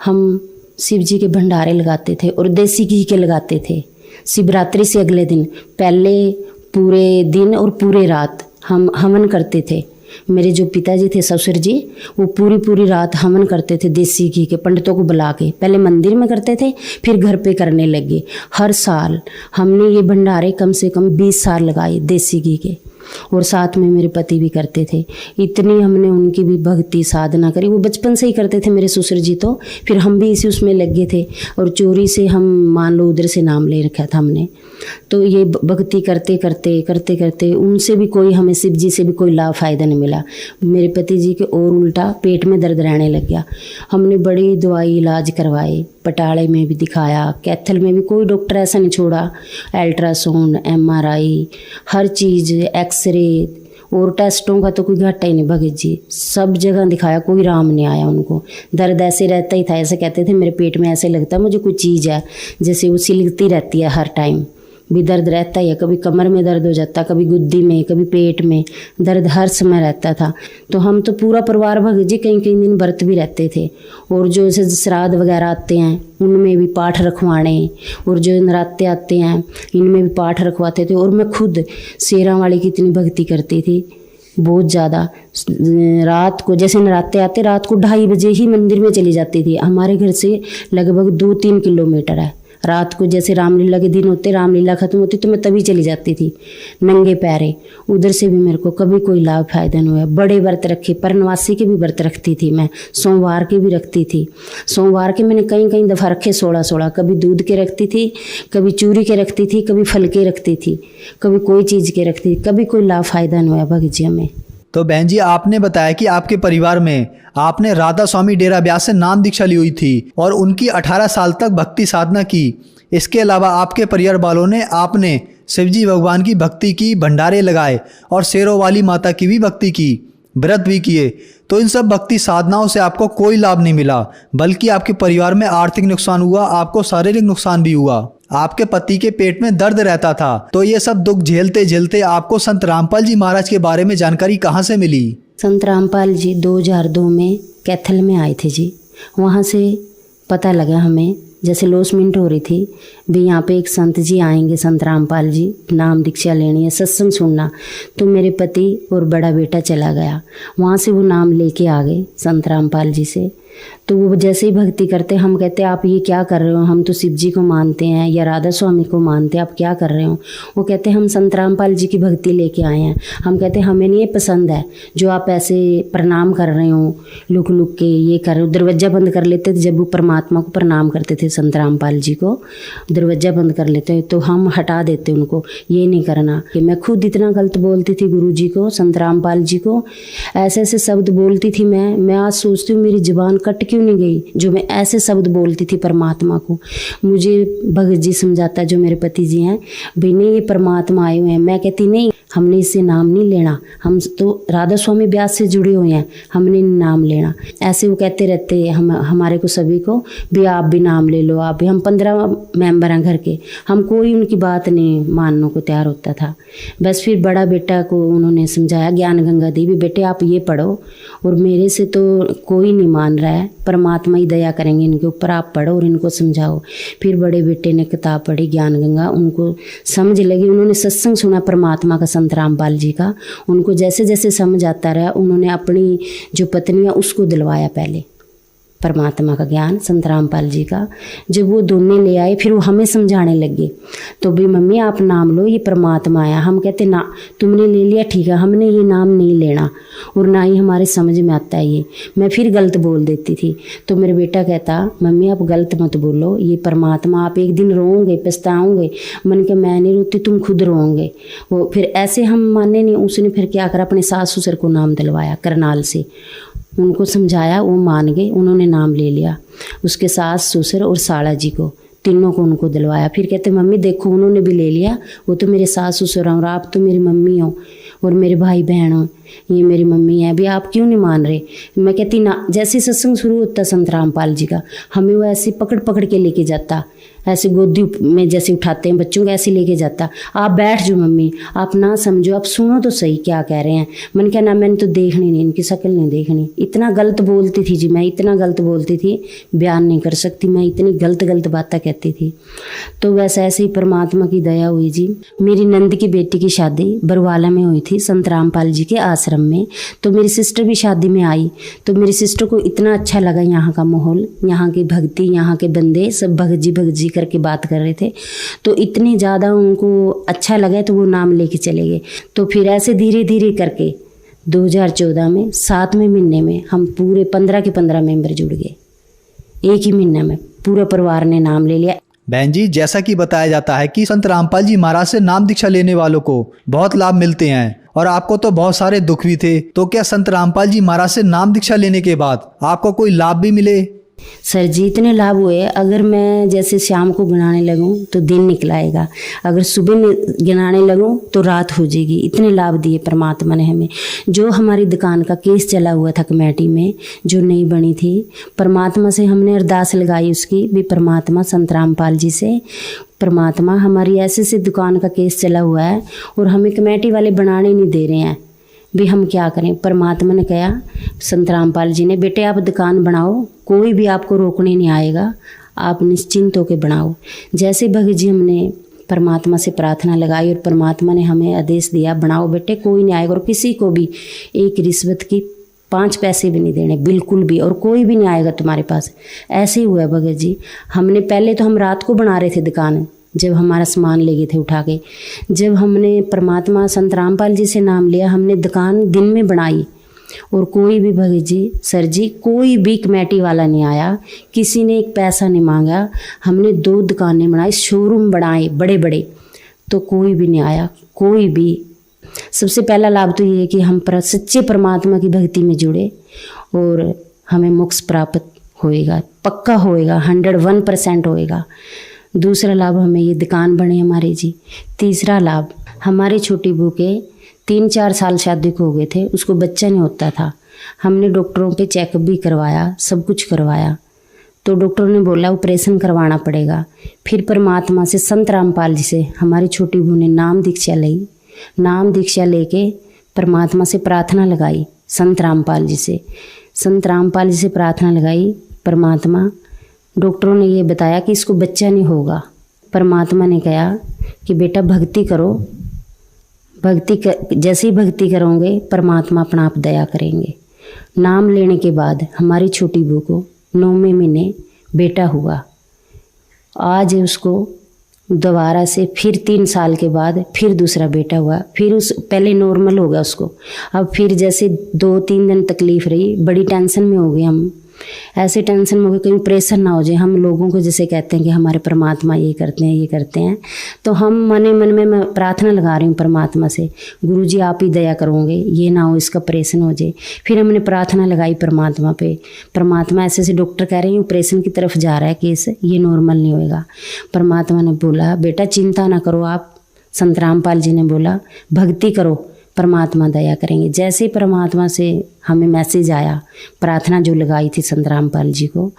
हम शिव जी के भंडारे लगाते थे, और देसी घी के लगाते थे। शिवरात्रि से अगले दिन पहले पूरे दिन और पूरे रात हम हवन करते थे। मेरे जो पिताजी थे, ससुर जी, वो पूरी रात हवन करते थे देसी घी के, पंडितों को बुला के। पहले मंदिर में करते थे, फिर घर पे करने लगे। हर साल हमने ये भंडारे कम से कम 20 साल लगाए देसी घी के, और साथ में मेरे पति भी करते थे। इतनी हमने उनकी भी भक्ति साधना करी। वो बचपन से ही करते थे मेरे ससुर जी, तो फिर हम भी इसी उसमें लगे थे, और चोरी से हम मान लो उधर से नाम ले रखा था हमने। तो ये भक्ति करते उनसे भी कोई, हमें शिव जी से भी कोई लाभ फ़ायदा नहीं मिला। मेरे पति जी के और उल्टा पेट में दर्द रहने लग गया। हमने बड़ी दवाई इलाज करवाए, पटाले में भी दिखाया, कैथल में भी, कोई डॉक्टर ऐसा नहीं छोड़ा। अल्ट्रासाउंड, MRI, हर चीज़, एक्सरे और टेस्टों का तो कोई घाटा ही नहीं भगत जी। सब जगह दिखाया, कोई राम नहीं आया उनको। दर्द ऐसे रहता ही था, ऐसे कहते थे मेरे पेट में ऐसे लगता है मुझे कोई चीज़ है, जैसे वो सिलगती रहती है हर टाइम। भी दर्द रहता ही है, कभी कमर में दर्द हो जाता, कभी गुद्दी में, कभी पेट में दर्द हर समय रहता था। तो हम तो पूरा परिवार भगत जी कई कई दिन व्रत भी रहते थे। और जो जैसे श्राद्ध वगैरह आते हैं उनमें भी पाठ रखवाने, और जो नराते आते हैं इनमें भी पाठ रखवाते थे। और मैं खुद शेरा वाली की इतनी भक्ति करती थी, बहुत ज़्यादा। रात को जैसे नराते आते, रात को 2:30 बजे ही मंदिर में चली जाती थी। हमारे घर से लगभग 2-3 किलोमीटर है। रात को जैसे रामलीला के दिन होते, रामलीला खत्म होती तो मैं तभी चली जाती थी नंगे पैरे। उधर से भी मेरे को कभी कोई लाभ फायदा नहीं हुआ। बड़े व्रत रखे, परनवासी के भी व्रत रखती थी मैं, सोमवार के भी रखती थी। सोमवार के मैंने कई कई दफ़ा रखे 16-16, कभी दूध के रखती थी, कभी चूरी के रखती थी, कभी फल के रखती थी, कभी कोई चीज़ के रखती थी। कभी कोई लाभ फायदा नहीं हुआ भगत जी हमें। तो बहन जी, आपने बताया कि आपके परिवार में आपने राधा स्वामी डेरा ब्यास से नाम दीक्षा ली हुई थी और उनकी 18 साल तक भक्ति साधना की। इसके अलावा आपके परिवार वालों ने आपने शिवजी भगवान की भक्ति की, भंडारे लगाए और शेरों वाली माता की भी भक्ति की, व्रत भी किए। तो इन सब भक्ति साधनाओं से आपको कोई लाभ नहीं मिला, बल्कि आपके परिवार में आर्थिक नुकसान हुआ, आपको शारीरिक नुकसान भी हुआ। आपके पति के पेट में दर्द रहता था। तो ये सब दुख झेलते झेलते आपको संत रामपाल जी महाराज के बारे में जानकारी कहाँ से मिली? संत रामपाल जी 2002 में कैथल में आए थे जी। वहाँ से पता लगा हमें, जैसे लॉसमेंट हो रही थी भी, यहाँ पे एक संत जी आएंगे, संत रामपाल जी, नाम दीक्षा लेनी है, सत्संग सुनना। तो मेरे पति और बड़ा बेटा चला गया, वहाँ से वो नाम लेके आ गए संत रामपाल जी से। तो वो जैसे ही भक्ति करते, हम कहते आप ये क्या कर रहे हो, हम तो शिव जी को मानते हैं या राधा स्वामी को मानते हैं, आप क्या कर रहे हो? वो कहते हम संत रामपाल जी की भक्ति लेके आए हैं। हम कहते हमें नहीं ये पसंद है जो आप ऐसे प्रणाम कर रहे हो, लुक लुक के ये कर रहे हो। दरवाज़ा बंद कर लेते थे जब वो परमात्मा को प्रणाम करते थे, संत रामपाल जी को दरवाज़ा बंद कर लेते, तो हम हटा देते उनको, ये नहीं करना। कि मैं खुद इतना गलत बोलती थी गुरु जी को, संत रामपाल जी को, ऐसे ऐसे शब्द बोलती थी। मैं आज सोचती हूँ मेरी जुबान कट क्यों नहीं गई जो मैं ऐसे शब्द बोलती थी परमात्मा को। मुझे भगत जी समझाता, जो मेरे पति जी हैं, भाई नहीं ये परमात्मा आए हुए हैं। मैं कहती नहीं, हमने इससे नाम नहीं लेना, हम तो राधा स्वामी ब्यास से जुड़े हुए हैं, हमने नाम लेना। ऐसे वो कहते रहते हमारे को सभी को भी आप भी नाम ले लो, आप भी। हम 15 मेंबर हैं घर के, हम कोई उनकी बात नहीं मानने को तैयार होता था। बस फिर बड़ा बेटा को उन्होंने समझाया, ज्ञान गंगा दी, भी बेटे आप ये पढ़ो, और मेरे से तो कोई नहीं मान रहा है, परमात्मा ही दया करेंगे इनके ऊपर, आप पढ़ो और इनको समझाओ। फिर बड़े बेटे ने किताब पढ़ी ज्ञान गंगा, उनको समझ लगी, उन्होंने सत्संग सुना परमात्मा का, संत रामपाल जी का। उनको जैसे जैसे समझ आता रहा, उन्होंने अपनी जो पत्नी है उसको दिलवाया पहले परमात्मा का ज्ञान, संत रामपाल जी का। जब वो दोनों ले आए, फिर वो हमें समझाने लगे, तो भी मम्मी आप नाम लो, ये परमात्मा आया। हम कहते ना, तुमने ले लिया ठीक है, हमने ये नाम नहीं लेना, और ना ही हमारे समझ में आता है ये। मैं फिर गलत बोल देती थी, तो मेरा बेटा कहता मम्मी आप गलत मत बोलो, ये परमात्मा, आप एक दिन रोओगे, पछताओगे। मैंने कहा मैं नहीं रोती, तुम खुद रोओगे। वो फिर ऐसे हम माने नहीं। उसने फिर क्या करा, अपने सास ससुर को नाम दिलवाया करनाल से, उनको समझाया, वो मान गए, उन्होंने नाम ले लिया। उसके सास ससुर और साला जी को, तीनों को उनको दिलवाया। फिर कहते मम्मी देखो उन्होंने भी ले लिया, वो तो मेरे सास ससुर हैं और आप तो मेरी मम्मी हो और मेरे भाई बहन हो, ये मेरी मम्मी है, अभी आप क्यों नहीं मान रहे? मैं कहती ना। जैसे सत्संग शुरू होता संत रामपाल जी का, हमें वो ऐसे पकड़ पकड़ के लेके जाता, ऐसे गोदी में जैसे उठाते हैं बच्चों को, ऐसे लेके जाता, आप बैठ जाओ मम्मी, आप ना समझो, आप सुनो तो सही क्या कह रहे हैं। मैंने कहा ना, मैंने तो देखनी नहीं, इनकी शक्ल नहीं देखनी। इतना गलत बोलती थी जी मैं, इतना गलत बोलती थी, बयान नहीं कर सकती मैं, इतनी गलत गलत बातें कहती थी। तो वैसे ऐसे ही परमात्मा की दया हुई जी। मेरी नंद की बेटी की शादी बरवाला में हुई थी, संत रामपाल जी के आश्रम में। तो मेरी सिस्टर भी शादी में आई, तो मेरी सिस्टर को इतना अच्छा लगा यहाँ का माहौल, यहाँ की भक्ति, यहाँ के बंदे सब भगत जी करके बात कर रहे थे, तो इतनी ज़्यादा उनको अच्छा लगा, तो वो नाम लेके चले गए। तो फिर ऐसे धीरे धीरे करके 2014 में 7वें महीने में हम पूरे 15 के 15 मेंबर जुड़ गए। एक ही महीने में पूरा परिवार ने नाम ले लिया। बहन जी, जैसा कि बताया जाता है कि संत रामपाल जी महाराज से नाम दीक्षा लेने वालों को बहुत लाभ मिलते हैं, और आपको तो बहुत सारे दुख भी थे। तो क्या संत रामपाल जी महाराज से नाम दीक्षा लेने के बाद आपको कोई लाभ भी मिले? सर जी इतने लाभ हुए, अगर मैं जैसे शाम को गिनाने लगूं तो दिन निकलाएगा, अगर सुबह गिनाने लगूं तो रात हो जाएगी। इतने लाभ दिए परमात्मा ने हमें। जो हमारी दुकान का केस चला हुआ था कमेटी में, जो नहीं बनी थी, परमात्मा से हमने अरदास लगाई उसकी भी, परमात्मा संत रामपाल जी से, परमात्मा हमारी ऐसे से दुकान का केस चला हुआ है और हमें कमेटी वाले बनाने नहीं दे रहे हैं भी, हम क्या करें। परमात्मा ने कहा, संत रामपाल जी ने, बेटे आप दुकान बनाओ, कोई भी आपको रोकने नहीं आएगा, आप निश्चिंत होकर बनाओ। जैसे भगत जी हमने परमात्मा से प्रार्थना लगाई और परमात्मा ने हमें आदेश दिया, बनाओ बेटे, कोई नहीं आएगा और किसी को भी एक रिश्वत की 5 पैसे भी नहीं देने, बिल्कुल भी, और कोई भी नहीं आएगा तुम्हारे पास। ऐसे ही हुआ भगत जी। हमने पहले तो हम रात को बना रहे थे दुकान, जब हमारा सामान ले गए थे उठा के। जब हमने परमात्मा संत रामपाल जी से नाम लिया, हमने दुकान दिन में बनाई और कोई भी भगत जी, सर जी, कोई भी कमेटी वाला नहीं आया, किसी ने एक पैसा नहीं मांगा। हमने 2 दुकानें बनाई, शोरूम बनाए बड़े बड़े, तो कोई भी नहीं आया, कोई भी। सबसे पहला लाभ तो ये है कि हम सच्चे परमात्मा की भक्ति में जुड़े और हमें मोक्ष प्राप्त होएगा, पक्का होएगा, 101% होएगा। दूसरा लाभ हमें ये दुकान बने हमारे जी। तीसरा लाभ, हमारे छोटी बहू के 3-4 साल शादी को हो गए थे, उसको बच्चा नहीं होता था। हमने डॉक्टरों पे चेकअप भी करवाया, सब कुछ करवाया, तो डॉक्टर ने बोला ऑपरेशन करवाना पड़ेगा। फिर परमात्मा से संत रामपाल जी से हमारी छोटी बहू ने नाम दीक्षा ली। नाम दीक्षा लेके परमात्मा से प्रार्थना लगाई, संत रामपाल जी से, संत रामपाल जी से प्रार्थना लगाई। परमात्मा, डॉक्टरों ने ये बताया कि इसको बच्चा नहीं होगा। परमात्मा ने कहा कि बेटा भक्ति करो, जैसे ही भक्ति करोगे परमात्मा अपना आप दया करेंगे। नाम लेने के बाद हमारी छोटी बहू को 9वें महीने बेटा हुआ। आज उसको दोबारा से फिर 3 साल के बाद फिर दूसरा बेटा हुआ। फिर उस पहले नॉर्मल हो गया उसको, अब फिर जैसे 2-3 दिन तकलीफ रही, बड़ी टेंशन में हो गए हम। ऐसे टेंशन में हो गए कहीं प्रेशर ना हो जाए। हम लोगों को जैसे कहते हैं कि हमारे परमात्मा ये करते हैं, ये करते हैं, तो हम मन में मैं प्रार्थना लगा रही हूँ परमात्मा से, गुरु जी आप ही दया करोगे, ये ना हो इसका ऑपरेशन हो जाए। फिर हमने प्रार्थना लगाई परमात्मा पे, परमात्मा ऐसे ऐसे डॉक्टर कह रहे हैं ऑपरेशन की तरफ जा रहा है केस, ये नॉर्मल नहीं होएगा। परमात्मा ने बोला बेटा चिंता ना करो आप, संत रामपाल जी ने बोला भक्ति करो, परमात्मा दया करेंगे। जैसे ही परमात्मा से हमें मैसेज आया, प्रार्थना जो लगाई थी संत रामपाल जी को,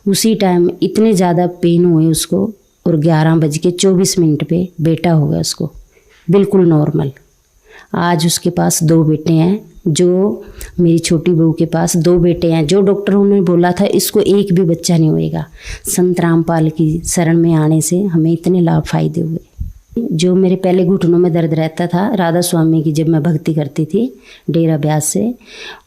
उसी टाइम इतने ज़्यादा पेन हुए उसको और 11:24 पे बेटा हो गया उसको, बिल्कुल नॉर्मल। आज उसके पास 2 बेटे हैं, जो मेरी छोटी बहू के पास 2 बेटे हैं। जो डॉक्टरों ने बोला था इसको एक भी बच्चा नहीं होएगा, संत रामपाल की शरण में आने से हमें इतने लाभ फायदे हुए। जो मेरे पहले घुटनों में दर्द रहता था, राधा स्वामी की जब मैं भक्ति करती थी डेरा ब्यास से,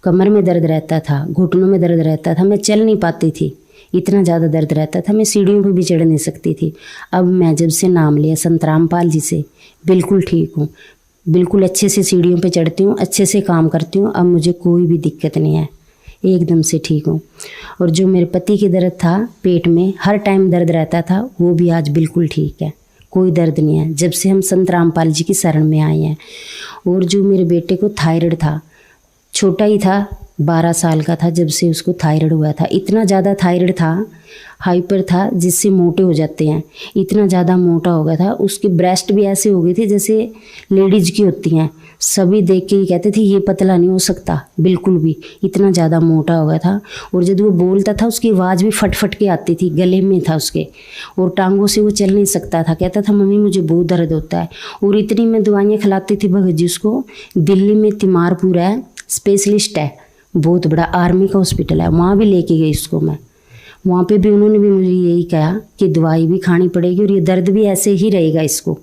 कमर में दर्द रहता था, घुटनों में दर्द रहता था, मैं चल नहीं पाती थी, इतना ज़्यादा दर्द रहता था, मैं सीढ़ियों पर भी चढ़ नहीं सकती थी। अब मैं जब से नाम लिया संत रामपाल जी से, बिल्कुल ठीक हूँ, बिल्कुल अच्छे से सीढ़ियों पे चढ़ती हूँ, अच्छे से काम करती हूँ। अब मुझे कोई भी दिक्कत नहीं है, एकदम से ठीक हूँ। और जो मेरे पति के दर्द था पेट में, हर टाइम दर्द रहता था, वो भी आज बिल्कुल ठीक है, कोई दर्द नहीं है, जब से हम संत रामपाल जी की शरण में आए हैं। और जो मेरे बेटे को थायराइड था, छोटा ही था, 12 साल का था जब से उसको थायराइड हुआ था। इतना ज़्यादा थायराइड था, हाइपर था, जिससे मोटे हो जाते हैं, इतना ज़्यादा मोटा हो गया था। उसकी ब्रेस्ट भी ऐसे हो गई थी जैसे लेडीज की होती हैं, सभी देख के ही कहते थे ये पतला नहीं हो सकता बिल्कुल भी, इतना ज़्यादा मोटा हो गया था। और जब वो बोलता था उसकी आवाज़ भी फट फट के आती थी, गले में था उसके, और टांगों से वो चल नहीं सकता था। कहता था मम्मी मुझे बहुत दर्द होता है। और इतनी मैं दवाइयाँ खिलाती थी भगत जी उसको। दिल्ली में तिमारपुर है, स्पेशलिस्ट है, बहुत बड़ा आर्मी का हॉस्पिटल है, वहाँ भी लेके गई उसको मैं। वहाँ पे भी उन्होंने भी मुझे यही कहा कि दवाई भी खानी पड़ेगी और ये दर्द भी ऐसे ही रहेगा, इसको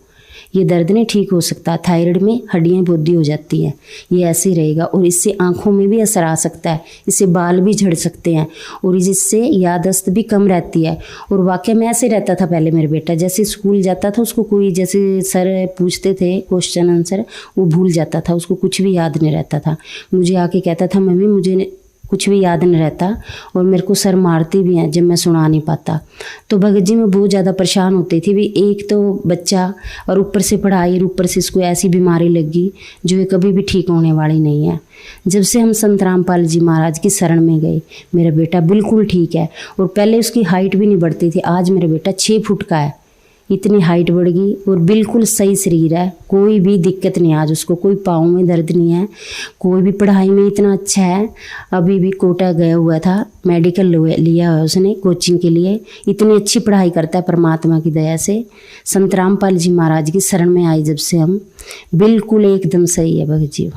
ये दर्द नहीं ठीक हो सकता। थायराइड में हड्डियाँ बोदी हो जाती हैं, ये ऐसे ही रहेगा। और इससे आँखों में भी असर आ सकता है, इससे बाल भी झड़ सकते हैं, और इससे याददाश्त भी कम रहती है। और वाकई में ऐसे रहता था पहले मेरा बेटा, जैसे स्कूल जाता था उसको कोई जैसे सर पूछते थे क्वेश्चन आंसर, वो भूल जाता था, उसको कुछ भी याद नहीं रहता था। मुझे आके कहता था मम्मी मुझे कुछ भी याद नहीं रहता और मेरे को सर मारती भी हैं जब मैं सुना नहीं पाता। तो भगत जी मैं बहुत ज़्यादा परेशान होती थी भी, एक तो बच्चा और ऊपर से पढ़ाई और ऊपर से इसको ऐसी बीमारी लगी जो ये कभी भी ठीक होने वाली नहीं है। जब से हम संत रामपाल जी महाराज की शरण में गए मेरा बेटा बिल्कुल ठीक है। और पहले उसकी हाइट भी नहीं बढ़ती थी, आज मेरा बेटा 6 फुट का है, इतनी हाइट बढ़ गई और बिल्कुल सही शरीर है, कोई भी दिक्कत नहीं। आज उसको कोई पाँव में दर्द नहीं है, कोई भी पढ़ाई में इतना अच्छा है। अभी भी कोटा गया हुआ था, मेडिकल लिया है उसने कोचिंग के लिए, इतनी अच्छी पढ़ाई करता है परमात्मा की दया से। संत रामपाल जी महाराज की शरण में आई जब से हम, बिल्कुल एकदम सही है भगत जी।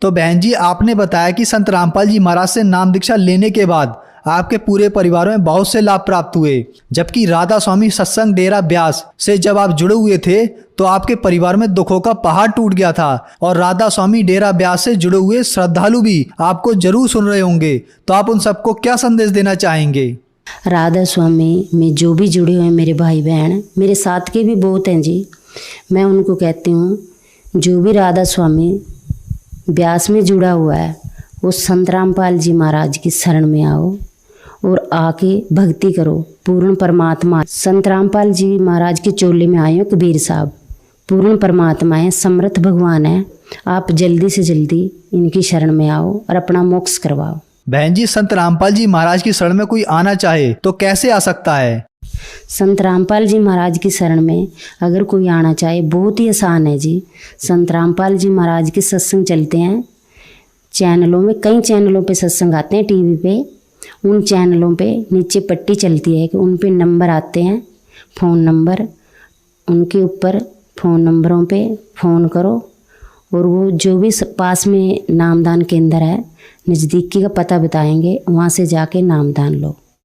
तो बहन जी आपने बताया कि संत रामपाल जी महाराज से नाम दीक्षा लेने के बाद आपके पूरे परिवार में बहुत से लाभ प्राप्त हुए, जबकि राधा स्वामी सत्संग डेरा ब्यास से जब आप जुड़े हुए थे तो आपके परिवार में दुखों का पहाड़ टूट गया था। और राधा स्वामी डेरा ब्यास से जुड़े हुए श्रद्धालु भी आपको जरूर सुन रहे होंगे, तो आप उन सबको क्या संदेश देना चाहेंगे? राधा स्वामी में जो भी जुड़े हुए हैं मेरे भाई बहन, मेरे साथ के भी बहुत हैं जी, मैं उनको कहती हूँ जो भी राधा स्वामी ब्यास में जुड़ा हुआ है वो संत रामपाल जी महाराज की शरण में आओ और आके भक्ति करो। पूर्ण परमात्मा संत रामपाल जी महाराज के चोले में आए हो कबीर साहब, पूर्ण परमात्मा है, समर्थ भगवान है। आप जल्दी से जल्दी इनकी शरण में आओ और अपना मोक्ष करवाओ। बहन जी संत रामपाल जी महाराज की शरण में कोई आना चाहे तो कैसे आ सकता है? संत रामपाल जी महाराज की शरण में अगर कोई आना चाहे बहुत ही आसान है जी। संत रामपाल जी महाराज के सत्संग चलते हैं चैनलों में, कई चैनलों पे सत्संग आते हैं टीवी पे, उन चैनलों पे नीचे पट्टी चलती है कि उन पे नंबर आते हैं, फ़ोन नंबर, उनके ऊपर फ़ोन नंबरों पे फ़ोन करो और वो जो भी पास में नामदान केंद्र है नज़दीकी का पता बताएंगे, वहाँ से जाके नामदान लो।